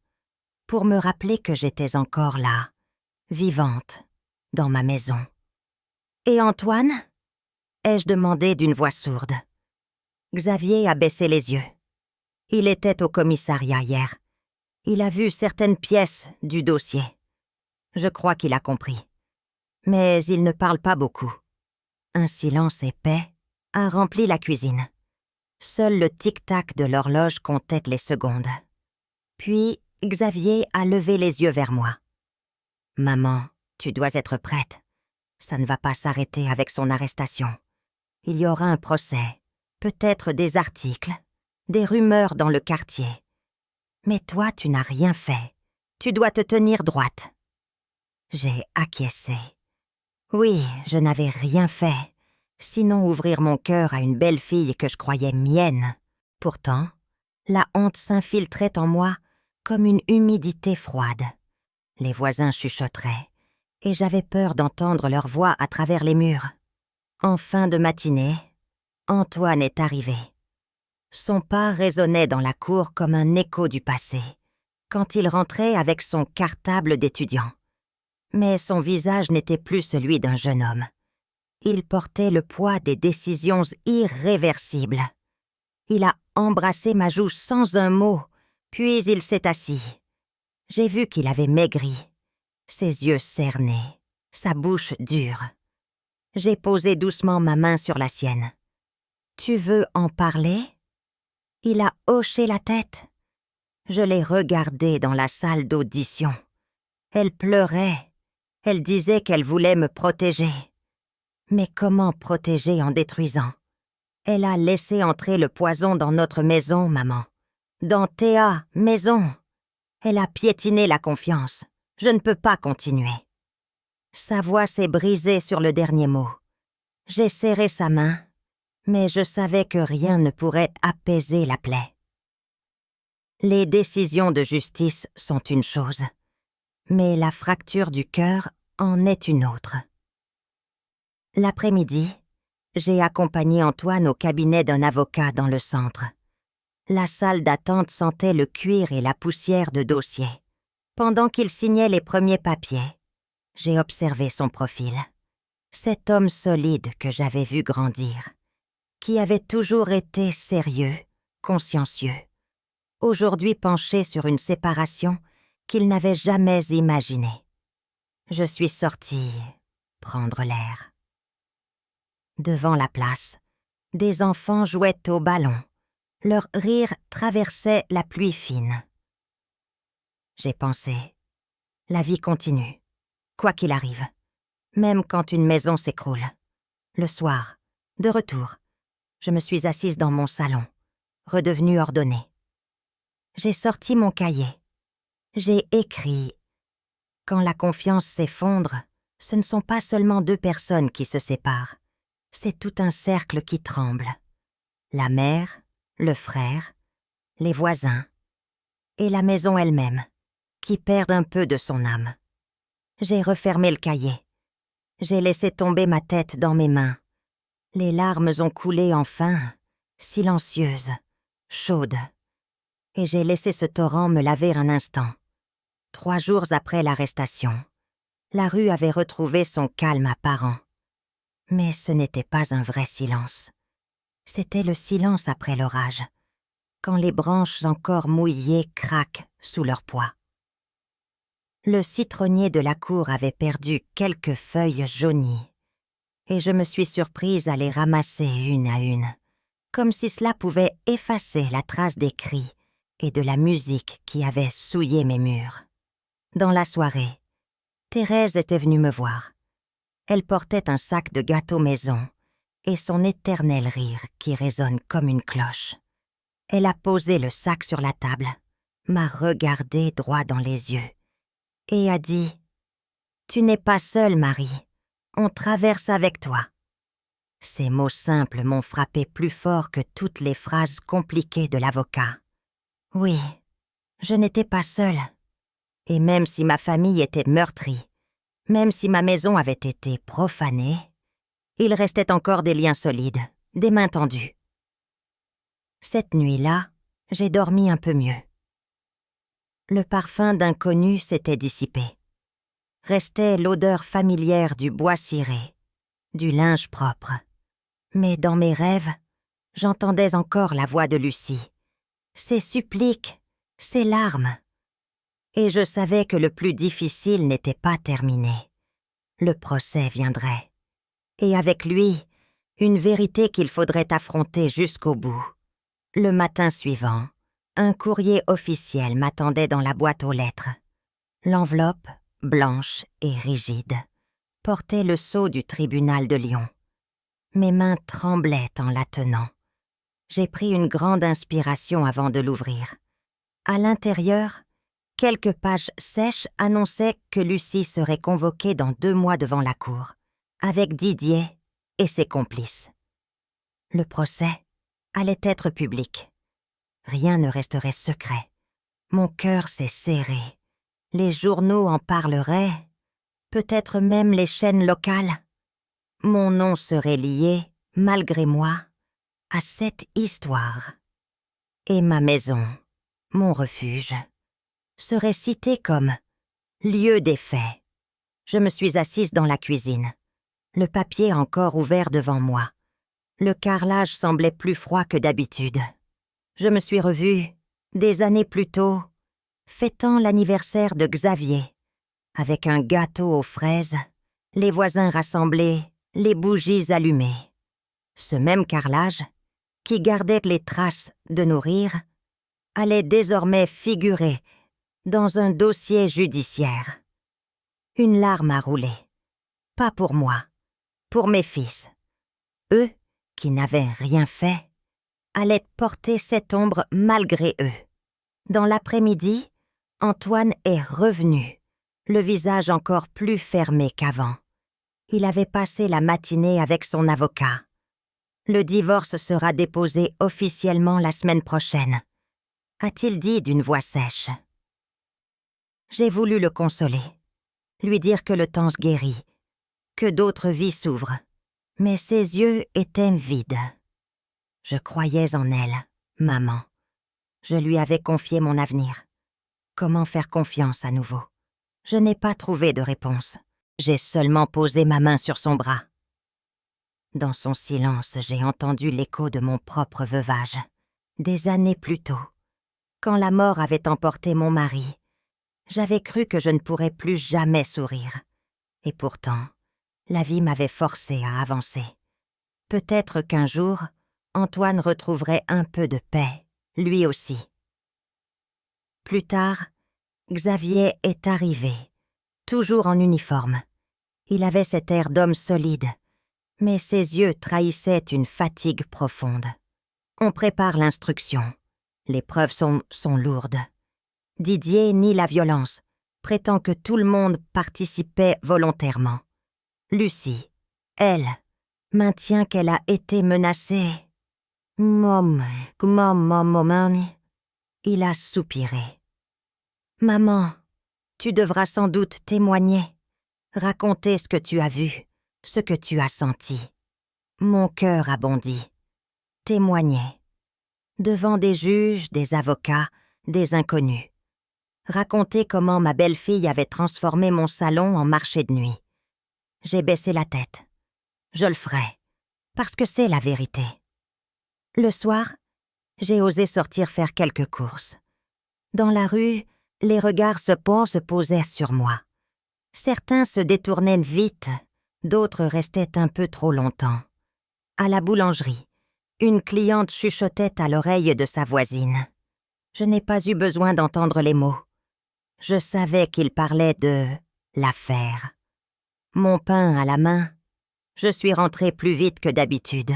[SPEAKER 1] pour me rappeler que j'étais encore là, vivante, dans ma maison. « Et Antoine ?» ai-je demandé d'une voix sourde. Xavier a baissé les yeux. Il était au commissariat hier. Il a vu certaines pièces du dossier. Je crois qu'il a compris. Mais il ne parle pas beaucoup. Un silence épais a rempli la cuisine. Seul le tic-tac de l'horloge comptait les secondes. Puis Xavier a levé les yeux vers moi. « Maman, tu dois être prête. Ça ne va pas s'arrêter avec son arrestation. Il y aura un procès, peut-être des articles, des rumeurs dans le quartier. Mais toi, tu n'as rien fait. Tu dois te tenir droite. » J'ai acquiescé. Oui, je n'avais rien fait, sinon ouvrir mon cœur à une belle fille que je croyais mienne. Pourtant, la honte s'infiltrait en moi comme une humidité froide. Les voisins chuchoteraient, et j'avais peur d'entendre leur voix à travers les murs. En fin de matinée, Antoine est arrivé. Son pas résonnait dans la cour comme un écho du passé, quand il rentrait avec son cartable d'étudiant. Mais son visage n'était plus celui d'un jeune homme. Il portait le poids des décisions irréversibles. Il a embrassé ma joue sans un mot, puis il s'est assis. J'ai vu qu'il avait maigri, ses yeux cernés, sa bouche dure. J'ai posé doucement ma main sur la sienne. « Tu veux en parler ?» Il a hoché la tête. Je l'ai regardée dans la salle d'audition. Elle pleurait. Elle disait qu'elle voulait me protéger. Mais comment protéger en détruisant? Elle a laissé entrer le poison dans notre maison, maman. Dans Théa, maison. Elle a piétiné la confiance. Je ne peux pas continuer. Sa voix s'est brisée sur le dernier mot. J'ai serré sa main, mais je savais que rien ne pourrait apaiser la plaie. Les décisions de justice sont une chose, mais la fracture du cœur en est une autre. L'après-midi, j'ai accompagné Antoine au cabinet d'un avocat dans le centre. La salle d'attente sentait le cuir et la poussière de dossiers. Pendant qu'il signait les premiers papiers, j'ai observé son profil. cet homme solide que j'avais vu grandir, qui avait toujours été sérieux, consciencieux, aujourd'hui penché sur une séparation qu'il n'avait jamais imaginée. Je suis sortie prendre l'air. Devant la place, des enfants jouaient au ballon. Leur rire traversait la pluie fine. J'ai pensé, la vie continue, quoi qu'il arrive, même quand une maison s'écroule. Le soir, de retour, je me suis assise dans mon salon, redevenue ordonnée. J'ai sorti mon cahier. J'ai écrit. Quand la confiance s'effondre, ce ne sont pas seulement deux personnes qui se séparent, c'est tout un cercle qui tremble. La mère, le frère, les voisins, et la maison elle-même, qui perdent un peu de son âme. J'ai refermé le cahier. J'ai laissé tomber ma tête dans mes mains. Les larmes ont coulé enfin, silencieuses, chaudes. Et j'ai laissé ce torrent me laver un instant. 3 jours après l'arrestation, la rue avait retrouvé son calme apparent. Mais ce n'était pas un vrai silence. C'était le silence après l'orage, quand les branches encore mouillées craquent sous leur poids. Le citronnier de la cour avait perdu quelques feuilles jaunies, et je me suis surprise à les ramasser une à une, comme si cela pouvait effacer la trace des cris et de la musique qui avait souillé mes murs. Dans la soirée, Thérèse était venue me voir. Elle portait un sac de gâteaux maison et son éternel rire qui résonne comme une cloche. Elle a posé le sac sur la table, m'a regardé droit dans les yeux et a dit « Tu n'es pas seule, Marie, on traverse avec toi ». Ces mots simples m'ont frappé plus fort que toutes les phrases compliquées de l'avocat. Oui, je n'étais pas seule. Et même si ma famille était meurtrie, même si ma maison avait été profanée, il restait encore des liens solides, des mains tendues. Cette nuit-là, j'ai dormi un peu mieux. Le parfum d'inconnu s'était dissipé. Restait l'odeur familière du bois ciré, du linge propre. Mais dans mes rêves, j'entendais encore la voix de Lucie, ses suppliques, ses larmes. Et je savais que le plus difficile n'était pas terminé. Le procès viendrait. Et avec lui, une vérité qu'il faudrait affronter jusqu'au bout. Le matin suivant, un courrier officiel m'attendait dans la boîte aux lettres. L'enveloppe, blanche et rigide, portait le sceau du tribunal de Lyon. Mes mains tremblaient en la tenant. J'ai pris une grande inspiration avant de l'ouvrir. À l'intérieur, quelques pages sèches annonçaient que Lucie serait convoquée dans 2 mois devant la cour, avec Didier et ses complices. Le procès allait être public. Rien ne resterait secret. Mon cœur s'est serré. Les journaux en parleraient, peut-être même les chaînes locales. Mon nom serait lié, malgré moi, à cette histoire. Et ma maison, mon refuge, serait cité comme lieu des faits. Je me suis assise dans la cuisine, le papier encore ouvert devant moi. Le carrelage semblait plus froid que d'habitude. Je me suis revue, des années plus tôt, fêtant l'anniversaire de Xavier, avec un gâteau aux fraises, les voisins rassemblés, les bougies allumées. Ce même carrelage, qui gardait les traces de nos rires, allait désormais figurer dans un dossier judiciaire. Une larme a roulé. Pas pour moi, pour mes fils. Eux, qui n'avaient rien fait, allaient porter cette ombre malgré eux. Dans l'après-midi, Antoine est revenu, le visage encore plus fermé qu'avant. Il avait passé la matinée avec son avocat. Le divorce sera déposé officiellement la semaine prochaine, a-t-il dit d'une voix sèche. J'ai voulu le consoler, lui dire que le temps se guérit, que d'autres vies s'ouvrent, mais ses yeux étaient vides. Je croyais en elle, maman. Je lui avais confié mon avenir. Comment faire confiance à nouveau? Je n'ai pas trouvé de réponse. J'ai seulement posé ma main sur son bras. Dans son silence, j'ai entendu l'écho de mon propre veuvage. Des années plus tôt, quand la mort avait emporté mon mari, j'avais cru que je ne pourrais plus jamais sourire. Et pourtant, la vie m'avait forcé à avancer. Peut-être qu'un jour, Antoine retrouverait un peu de paix, lui aussi. Plus tard, Xavier est arrivé, toujours en uniforme. Il avait cet air d'homme solide, mais ses yeux trahissaient une fatigue profonde. On prépare l'instruction. Les preuves sont lourdes. Didier nie la violence, prétend que tout le monde participait volontairement. Lucie, elle, maintient qu'elle a été menacée. Il a soupiré. Maman, tu devras sans doute témoigner, raconter ce que tu as vu, ce que tu as senti. Mon cœur a bondi. Témoigner. Devant des juges, des avocats, des inconnus. Raconter comment ma belle-fille avait transformé mon salon en marché de nuit. J'ai baissé la tête. Je le ferai, parce que c'est la vérité. Le soir, j'ai osé sortir faire quelques courses. Dans la rue, les regards se posaient sur moi. Certains se détournaient vite, d'autres restaient un peu trop longtemps. À la boulangerie, une cliente chuchotait à l'oreille de sa voisine. Je n'ai pas eu besoin d'entendre les mots. Je savais qu'il parlait de l'affaire. Mon pain à la main, je suis rentrée plus vite que d'habitude.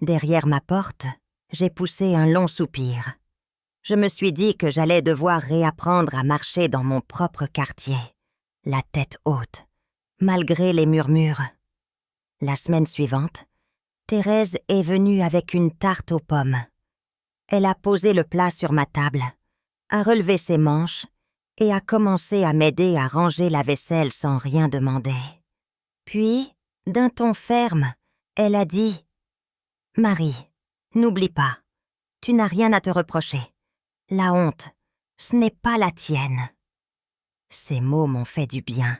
[SPEAKER 1] Derrière ma porte, j'ai poussé un long soupir. Je me suis dit que j'allais devoir réapprendre à marcher dans mon propre quartier, la tête haute, malgré les murmures. La semaine suivante, Thérèse est venue avec une tarte aux pommes. Elle a posé le plat sur ma table, a relevé ses manches et a commencé à m'aider à ranger la vaisselle sans rien demander. Puis, d'un ton ferme, elle a dit « Marie, n'oublie pas, tu n'as rien à te reprocher. La honte, ce n'est pas la tienne. » Ces mots m'ont fait du bien.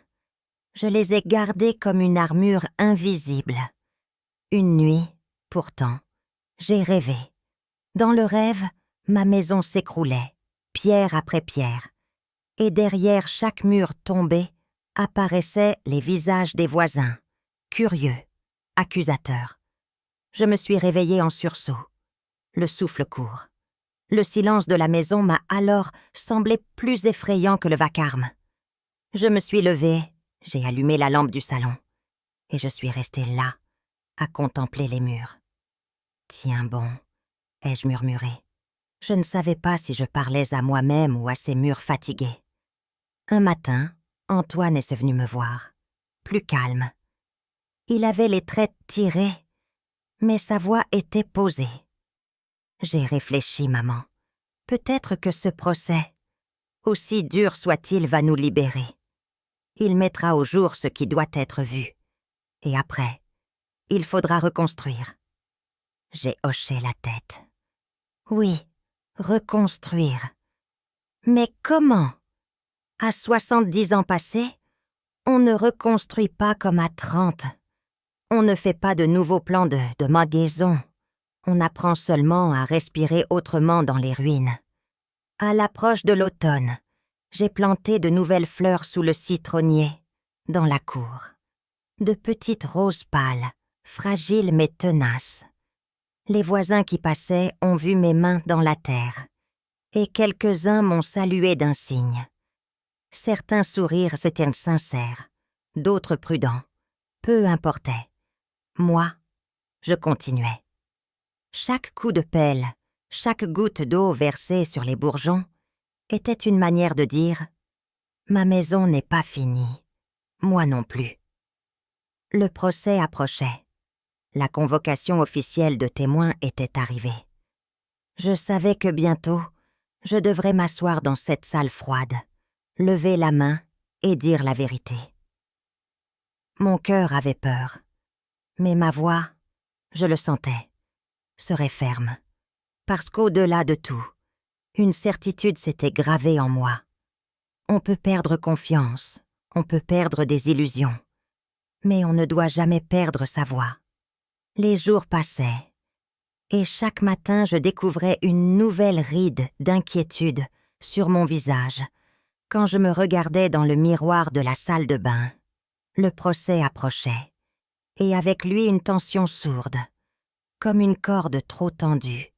[SPEAKER 1] Je les ai gardés comme une armure invisible. Une nuit, pourtant, j'ai rêvé. Dans le rêve, ma maison s'écroulait, pierre après pierre, et derrière chaque mur tombé apparaissaient les visages des voisins, curieux, accusateurs. Je me suis réveillée en sursaut, le souffle court. Le silence de la maison m'a alors semblé plus effrayant que le vacarme. Je me suis levée, j'ai allumé la lampe du salon, et je suis restée là, à contempler les murs. « Tiens bon », ai-je murmuré. Je ne savais pas si je parlais à moi-même ou à ces murs fatigués. Un matin, Antoine est venu me voir, plus calme. Il avait les traits tirés, mais sa voix était posée. J'ai réfléchi, maman. Peut-être que ce procès, aussi dur soit-il, va nous libérer. Il mettra au jour ce qui doit être vu. Et après, il faudra reconstruire. J'ai hoché la tête. Oui, reconstruire. Mais comment? À 70 ans passés, on ne reconstruit pas comme à 30. On ne fait pas de nouveaux plans de magaison. On apprend seulement à respirer autrement dans les ruines. À l'approche de l'automne, j'ai planté de nouvelles fleurs sous le citronnier, dans la cour. De petites roses pâles, fragiles mais tenaces. Les voisins qui passaient ont vu mes mains dans la terre, et quelques-uns m'ont salué d'un signe. Certains sourires étaient sincères, d'autres prudents. Peu importait. Moi, je continuais. Chaque coup de pelle, chaque goutte d'eau versée sur les bourgeons était une manière de dire « Ma maison n'est pas finie, moi non plus ». Le procès approchait. La convocation officielle de témoins était arrivée. Je savais que bientôt, je devrais m'asseoir dans cette salle froide, lever la main et dire la vérité. Mon cœur avait peur, mais ma voix, je le sentais, serait ferme, parce qu'au-delà de tout, une certitude s'était gravée en moi. On peut perdre confiance, On peut perdre des illusions, mais on ne doit jamais perdre sa voix. Les jours passaient, et chaque matin je découvrais une nouvelle ride d'inquiétude sur mon visage quand je me regardais dans le miroir de la salle de bain. Le procès approchait, et avec lui une tension sourde, comme une corde trop tendue,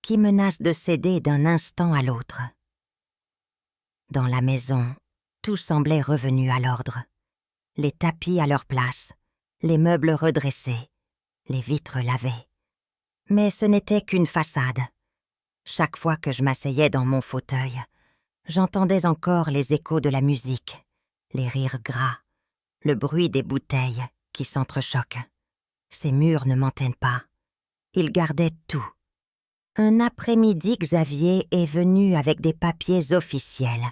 [SPEAKER 1] qui menace de céder d'un instant à l'autre. Dans la maison, tout semblait revenu à l'ordre. Les tapis à leur place, les meubles redressés, les vitres lavées. Mais ce n'était qu'une façade. Chaque fois que je m'asseyais dans mon fauteuil, j'entendais encore les échos de la musique, les rires gras, le bruit des bouteilles qui s'entrechoquent. Ces murs ne mentaient pas. Ils gardaient tout. Un après-midi, Xavier est venu avec des papiers officiels.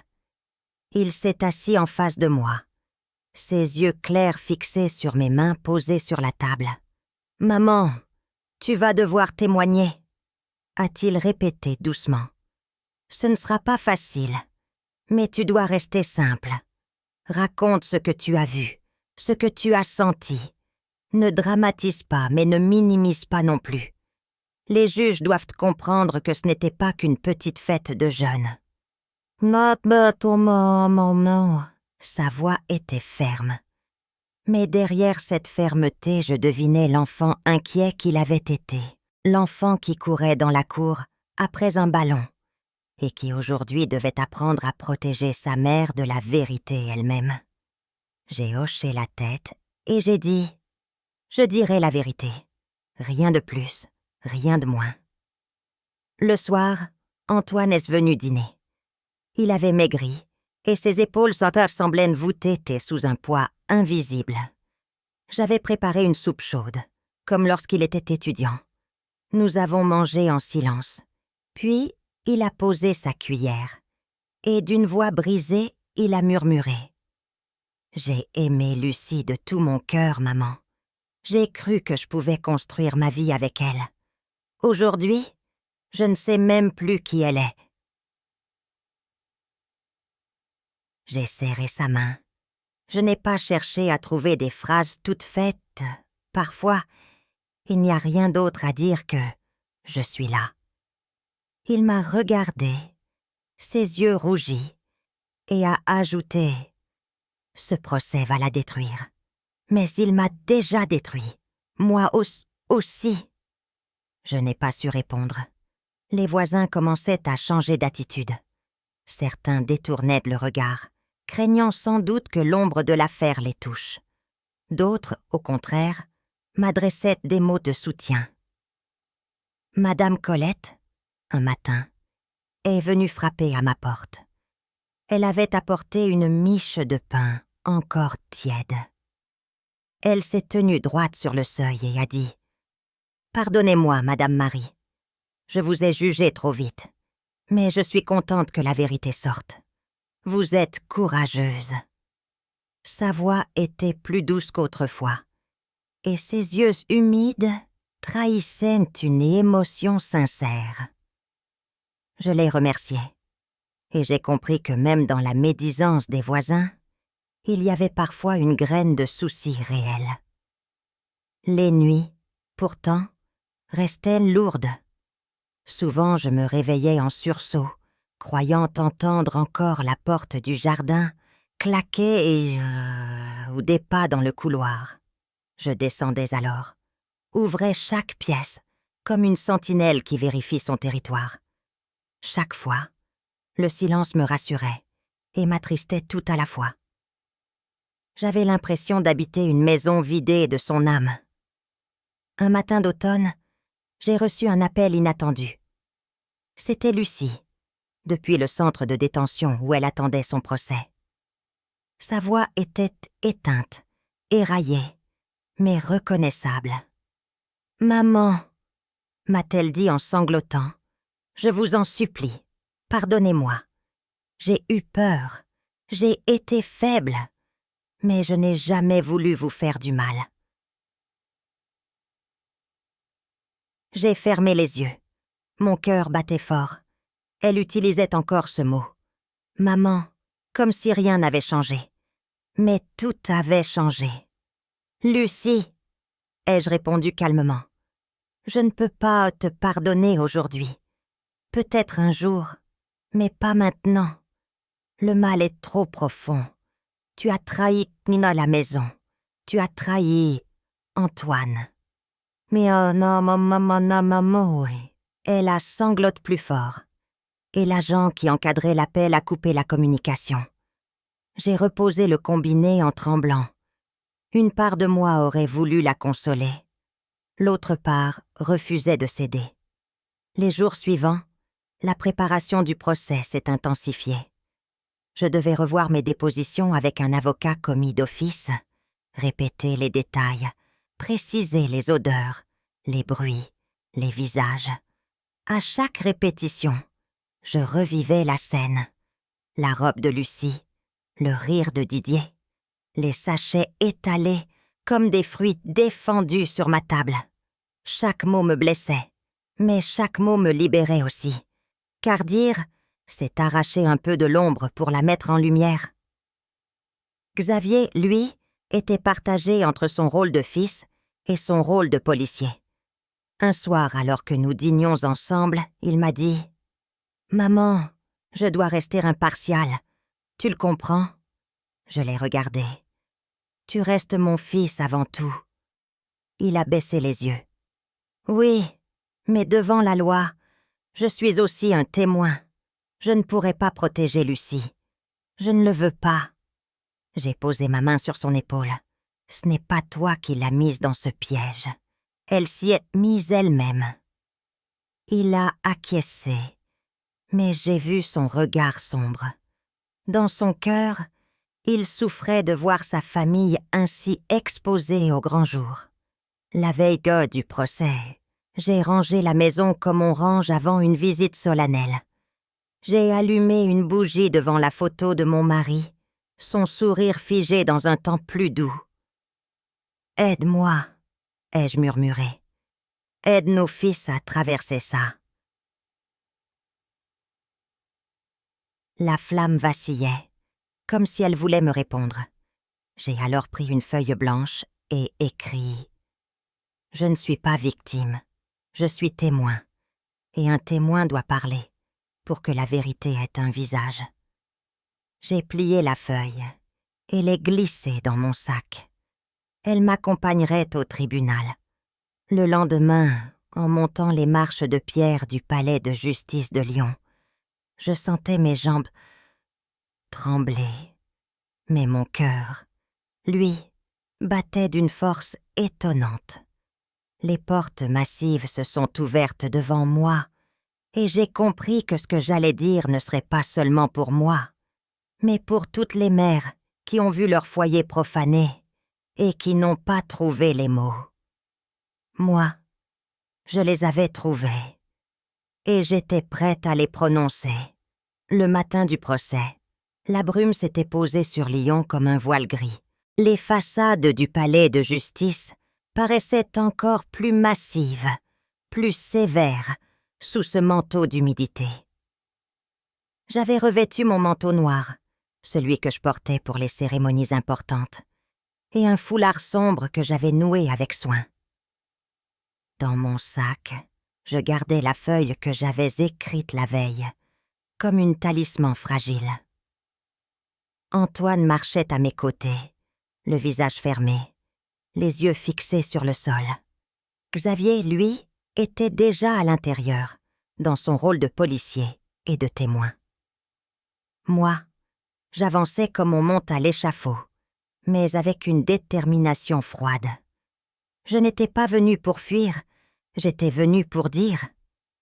[SPEAKER 1] Il s'est assis en face de moi, ses yeux clairs fixés sur mes mains posées sur la table. « Maman, tu vas devoir témoigner », a-t-il répété doucement. « Ce ne sera pas facile, mais tu dois rester simple. Raconte ce que tu as vu, ce que tu as senti. Ne dramatise pas, mais ne minimise pas non plus. Les juges doivent comprendre que ce n'était pas qu'une petite fête de jeunes. » Sa voix était ferme. Mais derrière cette fermeté, je devinais l'enfant inquiet qu'il avait été, l'enfant qui courait dans la cour après un ballon, et qui aujourd'hui devait apprendre à protéger sa mère de la vérité elle-même. J'ai hoché la tête et j'ai dit « Je dirai la vérité. Rien de plus, rien de moins. » Le soir, Antoine est venu dîner. Il avait maigri, et ses épaules semblaient voûtées sous un poids invisible. J'avais préparé une soupe chaude, comme lorsqu'il était étudiant. Nous avons mangé en silence. Puis, il a posé sa cuillère, et d'une voix brisée, il a murmuré. « J'ai aimé Lucie de tout mon cœur, maman. J'ai cru que je pouvais construire ma vie avec elle. Aujourd'hui, je ne sais même plus qui elle est. » J'ai serré sa main. Je n'ai pas cherché à trouver des phrases toutes faites. Parfois, il n'y a rien d'autre à dire que « je suis là ». Il m'a regardé, ses yeux rougis, et a ajouté « Ce procès va la détruire. Mais il m'a déjà détruit. Moi aussi. » Je n'ai pas su répondre. Les voisins commençaient à changer d'attitude. Certains détournaient le regard, craignant sans doute que l'ombre de l'affaire les touche. D'autres, au contraire, m'adressaient des mots de soutien. Madame Colette, un matin, est venue frapper à ma porte. Elle avait apporté une miche de pain, encore tiède. Elle s'est tenue droite sur le seuil et a dit « Pardonnez-moi, Madame Marie. Je vous ai jugé trop vite, mais je suis contente que la vérité sorte. Vous êtes courageuse. » Sa voix était plus douce qu'autrefois, et ses yeux humides trahissaient une émotion sincère. Je l'ai remerciée, et j'ai compris que même dans la médisance des voisins, il y avait parfois une graine de souci réel. Les nuits, pourtant, restaient lourdes. Souvent je me réveillais en sursaut, croyant entendre encore la porte du jardin claquer ou des pas dans le couloir. Je descendais alors, ouvrais chaque pièce, comme une sentinelle qui vérifie son territoire. Chaque fois, le silence me rassurait et m'attristait tout à la fois. J'avais l'impression d'habiter une maison vidée de son âme. Un matin d'automne, j'ai reçu un appel inattendu. C'était Lucie, depuis le centre de détention où elle attendait son procès. Sa voix était éteinte, éraillée, mais reconnaissable. « Maman, » m'a-t-elle dit en sanglotant, « je vous en supplie, pardonnez-moi. J'ai eu peur, j'ai été faible, mais je n'ai jamais voulu vous faire du mal. » J'ai fermé les yeux. Mon cœur battait fort. Elle utilisait encore ce mot. « Maman », comme si rien n'avait changé. Mais tout avait changé. « Lucie !» ai-je répondu calmement. « Je ne peux pas te pardonner aujourd'hui. Peut-être un jour, mais pas maintenant. Le mal est trop profond. Tu as trahi Nina à la maison. Tu as trahi Antoine. » Mais oh non, maman, elle a sanglote plus fort. Et l'agent qui encadrait l'appel a coupé la communication. J'ai reposé le combiné en tremblant. Une part de moi aurait voulu la consoler. L'autre part refusait de céder. Les jours suivants, la préparation du procès s'est intensifiée. Je devais revoir mes dépositions avec un avocat commis d'office, répéter les détails, préciser les odeurs, les bruits, les visages. À chaque répétition, je revivais la scène. La robe de Lucie, le rire de Didier, les sachets étalés comme des fruits défendus sur ma table. Chaque mot me blessait, mais chaque mot me libérait aussi. Car dire, c'est arracher un peu de l'ombre pour la mettre en lumière. Xavier, lui, était partagé entre son rôle de fils et son rôle de policier. Un soir, alors que nous dînions ensemble, il m'a dit « Maman, je dois rester impartial. Tu le comprends ?» Je l'ai regardé. « Tu restes mon fils avant tout. » Il a baissé les yeux. « Oui, mais devant la loi, je suis aussi un témoin. Je ne pourrai pas protéger Lucie. Je ne le veux pas. » J'ai posé ma main sur son épaule. « Ce n'est pas toi qui l'as mise dans ce piège. Elle s'y est mise elle-même. » Il a acquiescé, mais j'ai vu son regard sombre. Dans son cœur, il souffrait de voir sa famille ainsi exposée au grand jour. La veille du procès, j'ai rangé la maison comme on range avant une visite solennelle. J'ai allumé une bougie devant la photo de mon mari, son sourire figé dans un temps plus doux. « Aide-moi », ai-je murmuré. « Aide nos fils à traverser ça. » La flamme vacillait, comme si elle voulait me répondre. J'ai alors pris une feuille blanche et écrit « Je ne suis pas victime, je suis témoin, et un témoin doit parler pour que la vérité ait un visage. » J'ai plié la feuille et l'ai glissée dans mon sac. Elle m'accompagnerait au tribunal. Le lendemain, en montant les marches de pierre du palais de justice de Lyon, je sentais mes jambes trembler, mais mon cœur, lui, battait d'une force étonnante. Les portes massives se sont ouvertes devant moi, et j'ai compris que ce que j'allais dire ne serait pas seulement pour moi, mais pour toutes les mères qui ont vu leur foyer profané et qui n'ont pas trouvé les mots. Moi, je les avais trouvés, et j'étais prête à les prononcer. Le matin du procès, la brume s'était posée sur Lyon comme un voile gris. Les façades du palais de justice paraissaient encore plus massives, plus sévères, sous ce manteau d'humidité. J'avais revêtu mon manteau noir, celui que je portais pour les cérémonies importantes, et un foulard sombre que j'avais noué avec soin. Dans mon sac, je gardais la feuille que j'avais écrite la veille, comme une talisman fragile. Antoine marchait à mes côtés, le visage fermé, les yeux fixés sur le sol. Xavier, lui, était déjà à l'intérieur, dans son rôle de policier et de témoin. Moi, j'avançais comme on monte à l'échafaud, mais avec une détermination froide. Je n'étais pas venue pour fuir, j'étais venue pour dire.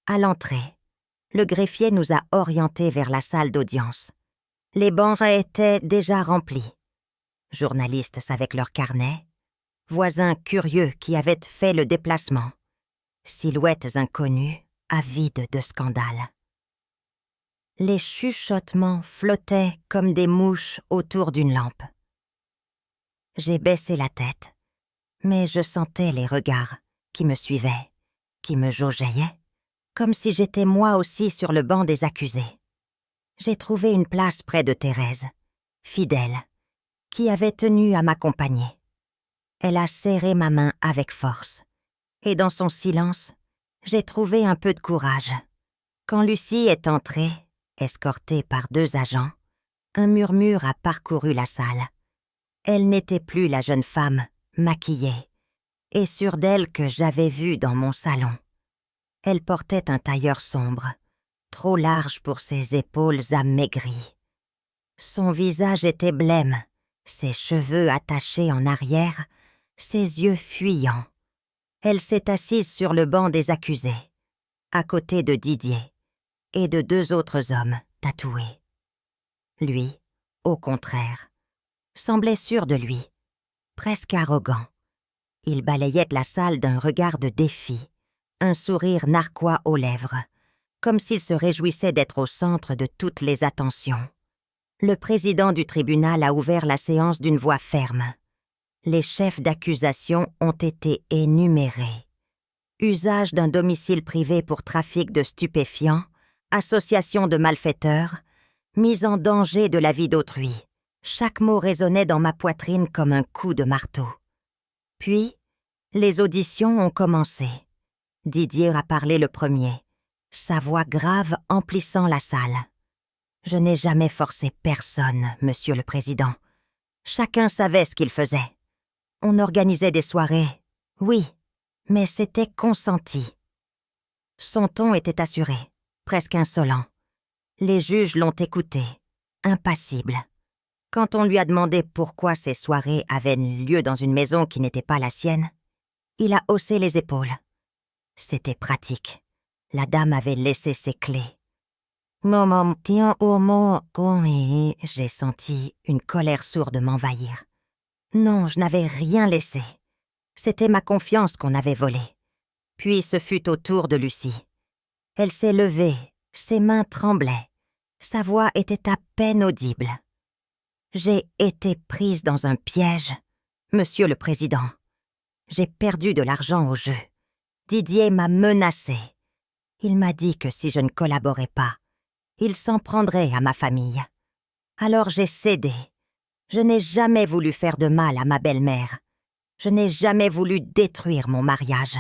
[SPEAKER 1] À l'entrée, le greffier nous a orientés vers la salle d'audience. Les bancs étaient déjà remplis. Journalistes avec leurs carnets, voisins curieux qui avaient fait le déplacement, silhouettes inconnues, avides de scandale. Les chuchotements flottaient comme des mouches autour d'une lampe. J'ai baissé la tête, mais je sentais les regards qui me suivaient, qui me jaugeaient, comme si j'étais moi aussi sur le banc des accusés. J'ai trouvé une place près de Thérèse, fidèle, qui avait tenu à m'accompagner. Elle a serré ma main avec force, et dans son silence, j'ai trouvé un peu de courage. Quand Lucie est entrée, escortée par 2 agents, un murmure a parcouru la salle. Elle n'était plus la jeune femme, maquillée, et sûre d'elle que j'avais vue dans mon salon. Elle portait un tailleur sombre, trop large pour ses épaules amaigries. Son visage était blême, ses cheveux attachés en arrière, ses yeux fuyants. Elle s'est assise sur le banc des accusés, à côté de Didier et de 2 autres hommes tatoués. Lui, au contraire, semblait sûr de lui, presque arrogant. Il balayait la salle d'un regard de défi, un sourire narquois aux lèvres, comme s'il se réjouissait d'être au centre de toutes les attentions. Le président du tribunal a ouvert la séance d'une voix ferme. Les chefs d'accusation ont été énumérés. Usage d'un domicile privé pour trafic de stupéfiants, association de malfaiteurs, mise en danger de la vie d'autrui. Chaque mot résonnait dans ma poitrine comme un coup de marteau. Puis, les auditions ont commencé. Didier a parlé le premier, sa voix grave emplissant la salle. Je n'ai jamais forcé personne, Monsieur le Président. Chacun savait ce qu'il faisait. On organisait des soirées, oui, mais c'était consenti. Son ton était assuré, presque insolent. Les juges l'ont écouté, impassible. Quand on lui a demandé pourquoi ces soirées avaient lieu dans une maison qui n'était pas la sienne, il a haussé les épaules. C'était pratique. La dame avait laissé ses clés. J'ai senti une colère sourde m'envahir. Non, je n'avais rien laissé. C'était ma confiance qu'on avait volée. Puis ce fut au tour de Lucie. Elle s'est levée, ses mains tremblaient. Sa voix était à peine audible. J'ai été prise dans un piège, Monsieur le Président. J'ai perdu de l'argent au jeu. Didier m'a menacée. Il m'a dit que si je ne collaborais pas, il s'en prendrait à ma famille. Alors j'ai cédé. Je n'ai jamais voulu faire de mal à ma belle-mère. Je n'ai jamais voulu détruire mon mariage.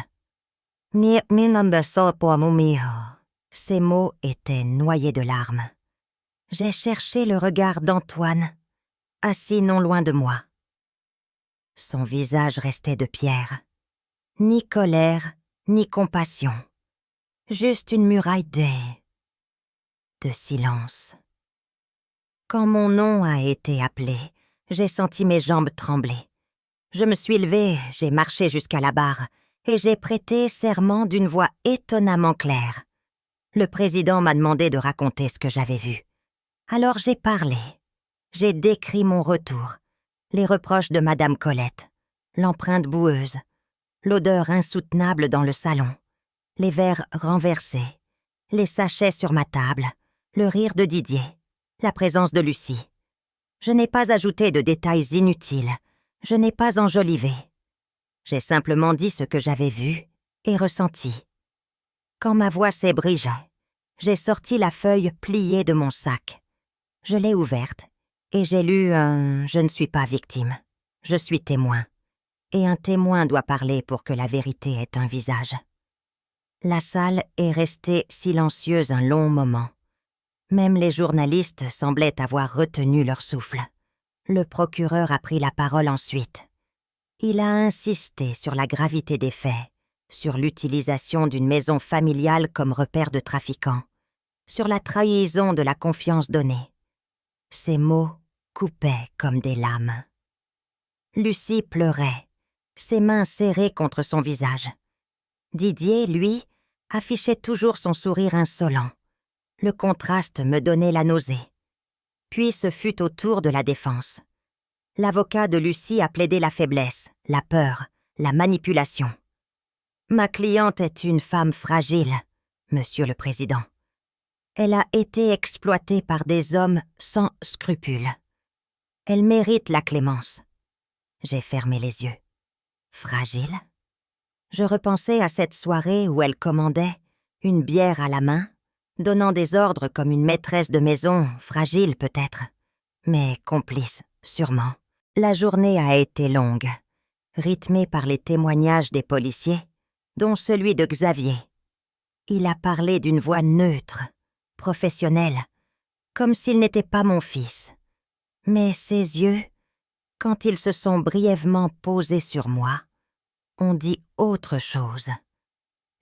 [SPEAKER 1] Ces mots étaient noyés de larmes. J'ai cherché le regard d'Antoine, assis non loin de moi. Son visage restait de pierre. Ni colère, ni compassion. Juste une muraille de silence. Quand mon nom a été appelé, j'ai senti mes jambes trembler. Je me suis levée, j'ai marché jusqu'à la barre et j'ai prêté serment d'une voix étonnamment claire. Le président m'a demandé de raconter ce que j'avais vu. Alors j'ai parlé. J'ai décrit mon retour, les reproches de Madame Colette, l'empreinte boueuse, l'odeur insoutenable dans le salon, les verres renversés, les sachets sur ma table, le rire de Didier, la présence de Lucie. Je n'ai pas ajouté de détails inutiles, je n'ai pas enjolivé. J'ai simplement dit ce que j'avais vu et ressenti. Quand ma voix s'ébrigea, j'ai sorti la feuille pliée de mon sac. Je l'ai ouverte et j'ai lu un « Je ne suis pas victime, je suis témoin ». Et un témoin doit parler pour que la vérité ait un visage. La salle est restée silencieuse un long moment. Même les journalistes semblaient avoir retenu leur souffle. Le procureur a pris la parole ensuite. Il a insisté sur la gravité des faits, sur l'utilisation d'une maison familiale comme repère de trafiquants, sur la trahison de la confiance donnée. Ses mots coupaient comme des lames. Lucie pleurait, ses mains serrées contre son visage. Didier, lui, affichait toujours son sourire insolent. Le contraste me donnait la nausée. Puis ce fut au tour de la défense. L'avocat de Lucie a plaidé la faiblesse, la peur, la manipulation. Ma cliente est une femme fragile, Monsieur le Président. Elle a été exploitée par des hommes sans scrupules. Elle mérite la clémence. J'ai fermé les yeux. Fragile? Je repensais à cette soirée où elle commandait, une bière à la main, donnant des ordres comme une maîtresse de maison, fragile peut-être, mais complice, sûrement, La journée a été longue, rythmée par les témoignages des policiers, dont celui de Xavier. Il a parlé d'une voix neutre, professionnelle, comme s'il n'était pas mon fils. Mais ses yeux, quand ils se sont brièvement posés sur moi, ont dit autre chose.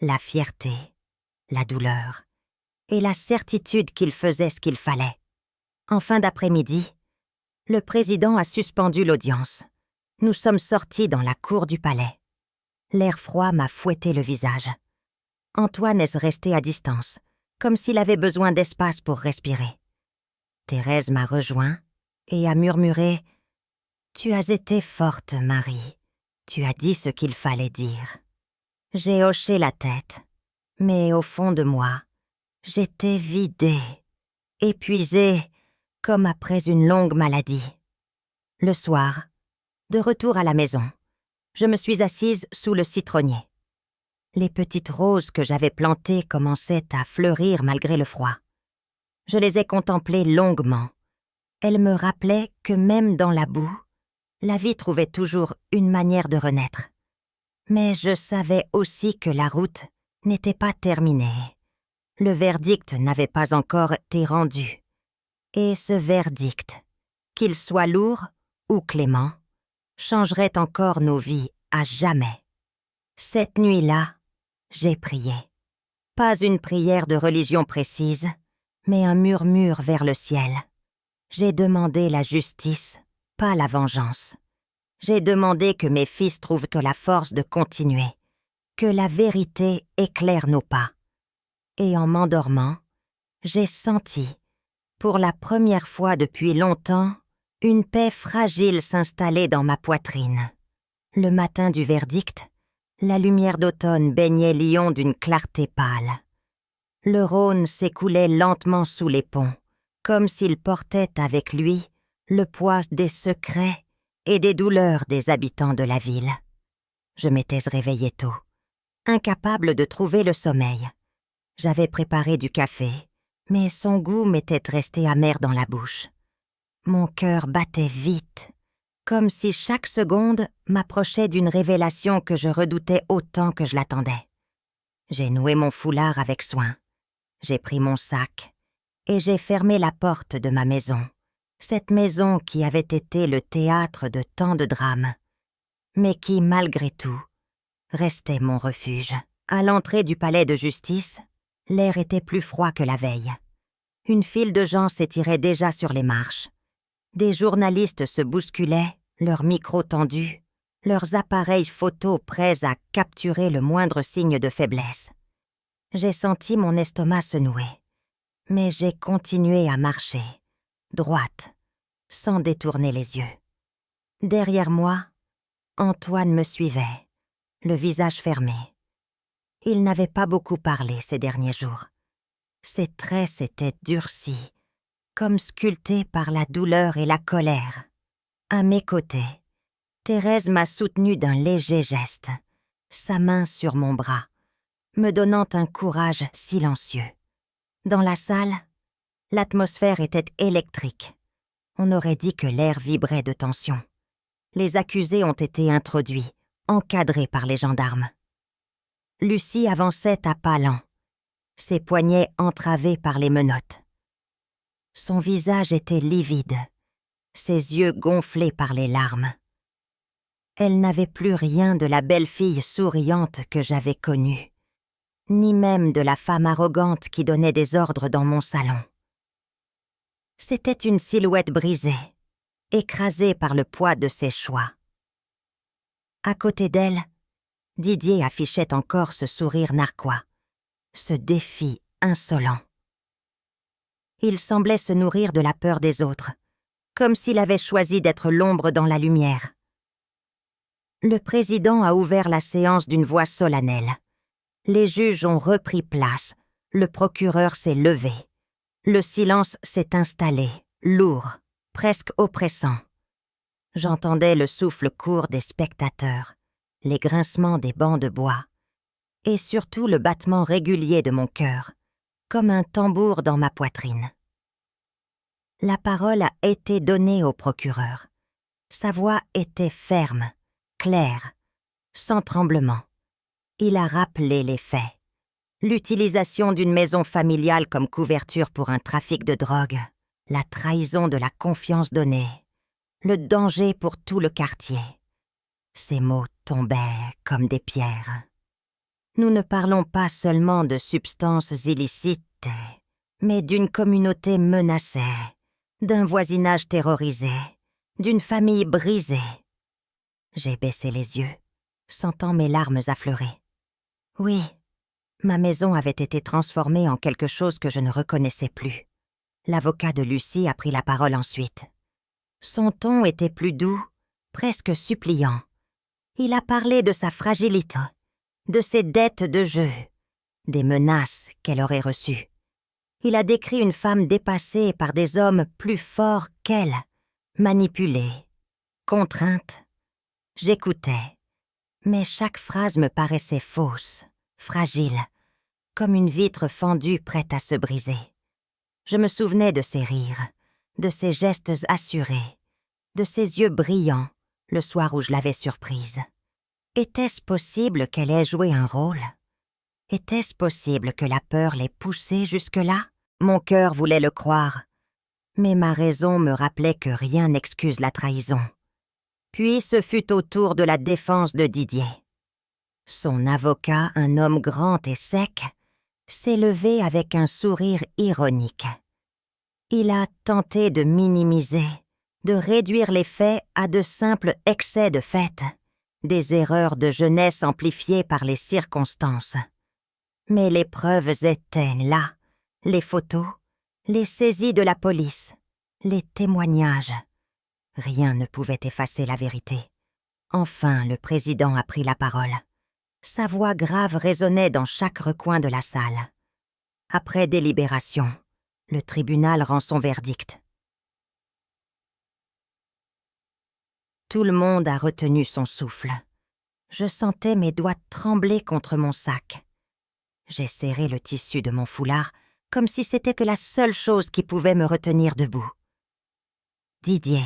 [SPEAKER 1] La fierté, la douleur et la certitude qu'il faisait ce qu'il fallait. En fin d'après-midi, le président a suspendu l'audience. Nous sommes sortis dans la cour du palais. L'air froid m'a fouetté le visage. Antoine est resté à distance, comme s'il avait besoin d'espace pour respirer. Thérèse m'a rejoint et a murmuré « Tu as été forte, Marie. Tu as dit ce qu'il fallait dire. » J'ai hoché la tête, mais au fond de moi, j'étais vidée, épuisée, comme après une longue maladie. Le soir, de retour à la maison, je me suis assise sous le citronnier. Les petites roses que j'avais plantées commençaient à fleurir malgré le froid. Je les ai contemplées longuement. Elles me rappelaient que même dans la boue, la vie trouvait toujours une manière de renaître. Mais je savais aussi que la route n'était pas terminée. Le verdict n'avait pas encore été rendu. Et ce verdict, qu'il soit lourd ou clément, changerait encore nos vies à jamais. Cette nuit-là, j'ai prié. Pas une prière de religion précise, mais un murmure vers le ciel. J'ai demandé la justice, pas la vengeance. J'ai demandé que mes fils trouvent que la force de continuer, que la vérité éclaire nos pas. Et en m'endormant, j'ai senti, pour la première fois depuis longtemps, une paix fragile s'installer dans ma poitrine. Le matin du verdict, la lumière d'automne baignait Lyon d'une clarté pâle. Le Rhône s'écoulait lentement sous les ponts, comme s'il portait avec lui le poids des secrets et des douleurs des habitants de la ville. Je m'étais réveillée tôt, incapable de trouver le sommeil. J'avais préparé du café, mais son goût m'était resté amer dans la bouche. Mon cœur battait vite, comme si chaque seconde m'approchait d'une révélation que je redoutais autant que je l'attendais. J'ai noué mon foulard avec soin. J'ai pris mon sac et j'ai fermé la porte de ma maison, cette maison qui avait été le théâtre de tant de drames, mais qui, malgré tout, restait mon refuge. À l'entrée du palais de justice, l'air était plus froid que la veille. Une file de gens s'étirait déjà sur les marches. Des journalistes se bousculaient, leurs micros tendus, leurs appareils photos prêts à capturer le moindre signe de faiblesse. J'ai senti mon estomac se nouer, mais j'ai continué à marcher, droite, sans détourner les yeux. Derrière moi, Antoine me suivait, le visage fermé. Il n'avait pas beaucoup parlé ces derniers jours. Ses traits s'étaient durcis, comme sculptés par la douleur et la colère. À mes côtés, Thérèse m'a soutenue d'un léger geste, sa main sur mon bras, me donnant un courage silencieux. Dans la salle, l'atmosphère était électrique. On aurait dit que l'air vibrait de tension. Les accusés ont été introduits, encadrés par les gendarmes. Lucie avançait à pas lents, ses poignets entravés par les menottes. Son visage était livide, ses yeux gonflés par les larmes. Elle n'avait plus rien de la belle fille souriante que j'avais connue, ni même de la femme arrogante qui donnait des ordres dans mon salon. C'était une silhouette brisée, écrasée par le poids de ses choix. À côté d'elle, Didier affichait encore ce sourire narquois, ce défi insolent. Il semblait se nourrir de la peur des autres, comme s'il avait choisi d'être l'ombre dans la lumière. Le président a ouvert la séance d'une voix solennelle. Les juges ont repris place, le procureur s'est levé. Le silence s'est installé, lourd, presque oppressant. J'entendais le souffle court des spectateurs, les grincements des bancs de bois, et surtout le battement régulier de mon cœur, comme un tambour dans ma poitrine. La parole a été donnée au procureur. Sa voix était ferme, claire, sans tremblement. Il a rappelé les faits. L'utilisation d'une maison familiale comme couverture pour un trafic de drogue, la trahison de la confiance donnée, le danger pour tout le quartier. Ces mots tombaient comme des pierres. Nous ne parlons pas seulement de substances illicites, mais d'une communauté menacée, d'un voisinage terrorisé, d'une famille brisée. J'ai baissé les yeux, sentant mes larmes affleurer. Oui, ma maison avait été transformée en quelque chose que je ne reconnaissais plus. L'avocat de Lucie a pris la parole ensuite. Son ton était plus doux, presque suppliant. Il a parlé de sa fragilité, de ses dettes de jeu, des menaces qu'elle aurait reçues. Il a décrit une femme dépassée par des hommes plus forts qu'elle, manipulée, contrainte. J'écoutais, mais chaque phrase me paraissait fausse, fragile, comme une vitre fendue prête à se briser. Je me souvenais de ses rires, de ses gestes assurés, de ses yeux brillants le soir où je l'avais surprise. Était-ce possible qu'elle ait joué un rôle? Était-ce possible que la peur l'ait poussée jusque-là? Mon cœur voulait le croire, mais ma raison me rappelait que rien n'excuse la trahison. Puis ce fut au tour de la défense de Didier. Son avocat, un homme grand et sec, s'est levé avec un sourire ironique. Il a tenté de minimiser, de réduire les faits à de simples excès de fête, des erreurs de jeunesse amplifiées par les circonstances. Mais les preuves étaient là, les photos, les saisies de la police, les témoignages. Rien ne pouvait effacer la vérité. Enfin, le président a pris la parole. Sa voix grave résonnait dans chaque recoin de la salle. Après délibération, le tribunal rend son verdict. Tout le monde a retenu son souffle. Je sentais mes doigts trembler contre mon sac. J'ai serré le tissu de mon foulard comme si c'était que la seule chose qui pouvait me retenir debout. Didier,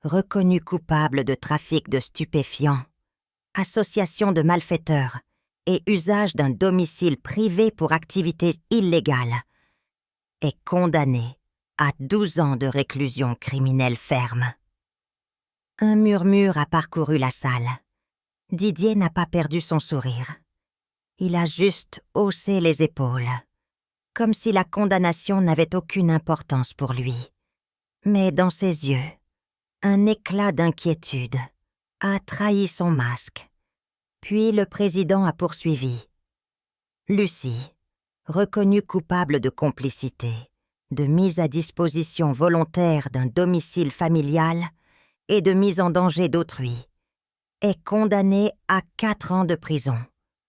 [SPEAKER 1] reconnu coupable de trafic de stupéfiants, association de malfaiteurs et usage d'un domicile privé pour activités illégales, est condamné à 12 ans de réclusion criminelle ferme. Un murmure a parcouru la salle. Didier n'a pas perdu son sourire. Il a juste haussé les épaules, comme si la condamnation n'avait aucune importance pour lui. Mais dans ses yeux, un éclat d'inquiétude a trahi son masque. Puis le président a poursuivi. Lucie, reconnue coupable de complicité, de mise à disposition volontaire d'un domicile familial et de mise en danger d'autrui, est condamnée à 4 ans de prison,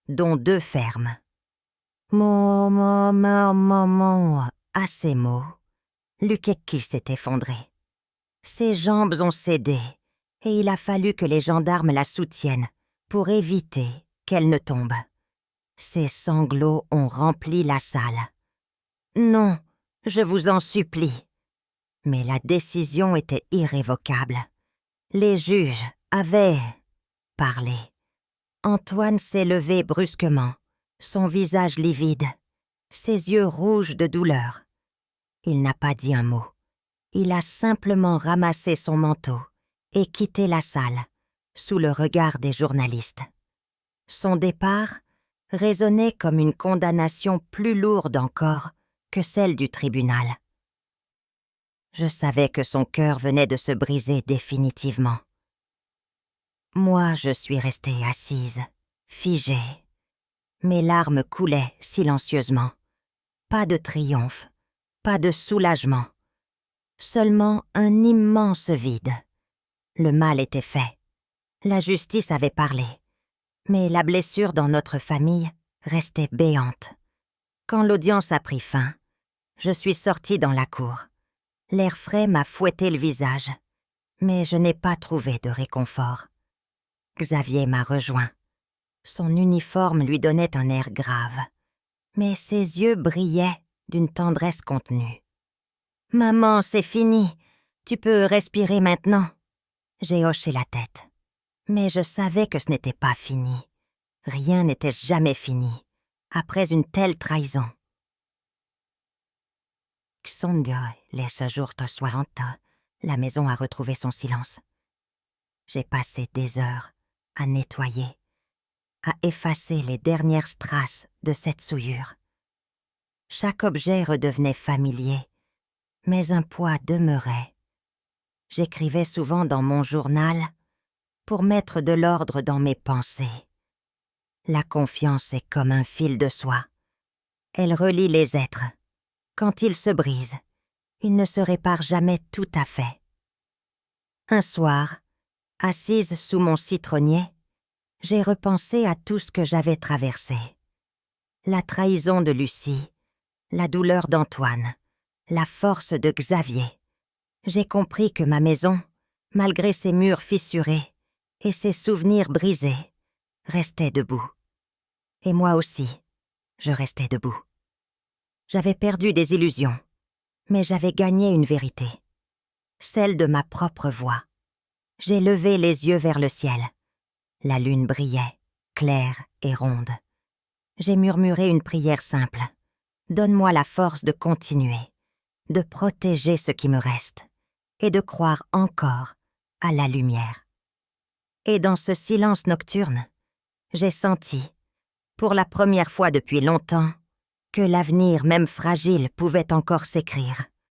[SPEAKER 1] dont 2 fermes. À ces mots, Lukeki s'est effondré. Ses jambes ont cédé et il a fallu que les gendarmes la soutiennent pour éviter qu'elle ne tombe. Ses sanglots ont rempli la salle. Non, je vous en supplie. Mais la décision était irrévocable. Les juges avaient parlé. Antoine s'est levé brusquement, son visage livide, ses yeux rouges de douleur. Il n'a pas dit un mot. Il a simplement ramassé son manteau et quitté la salle, sous le regard des journalistes. Son départ résonnait comme une condamnation plus lourde encore que celle du tribunal. Je savais que son cœur venait de se briser définitivement. Moi, je suis restée assise, figée. Mes larmes coulaient silencieusement. Pas de triomphe, pas de soulagement. Seulement un immense vide. Le mal était fait. La justice avait parlé. Mais la blessure dans notre famille restait béante. Quand l'audience a pris fin, je suis sortie dans la cour. L'air frais m'a fouetté le visage, mais je n'ai pas trouvé de réconfort. Xavier m'a rejoint. Son uniforme lui donnait un air grave, mais ses yeux brillaient d'une tendresse contenue. « Maman, c'est fini. Tu peux respirer maintenant. » J'ai hoché la tête. Mais je savais que ce n'était pas fini. Rien n'était jamais fini, après une telle trahison. Xonga laisse jour soiranta. La maison a retrouvé son silence. J'ai passé des heures à nettoyer, à effacer les dernières traces de cette souillure. Chaque objet redevenait familier, mais un poids demeurait. J'écrivais souvent dans mon journal pour mettre de l'ordre dans mes pensées. La confiance est comme un fil de soie. Elle relie les êtres. Quand ils se brisent, ils ne se réparent jamais tout à fait. Un soir, assise sous mon citronnier, j'ai repensé à tout ce que j'avais traversé. La trahison de Lucie, la douleur d'Antoine, la force de Xavier. J'ai compris que ma maison, malgré ses murs fissurés et ses souvenirs brisés, restait debout. Et moi aussi, je restais debout. J'avais perdu des illusions, mais j'avais gagné une vérité, celle de ma propre voix. J'ai levé les yeux vers le ciel. La lune brillait, claire et ronde. J'ai murmuré une prière simple. Donne-moi la force de continuer, de protéger ce qui me reste et de croire encore à la lumière. Et dans ce silence nocturne, j'ai senti, pour la première fois depuis longtemps, que l'avenir, même fragile, pouvait encore s'écrire.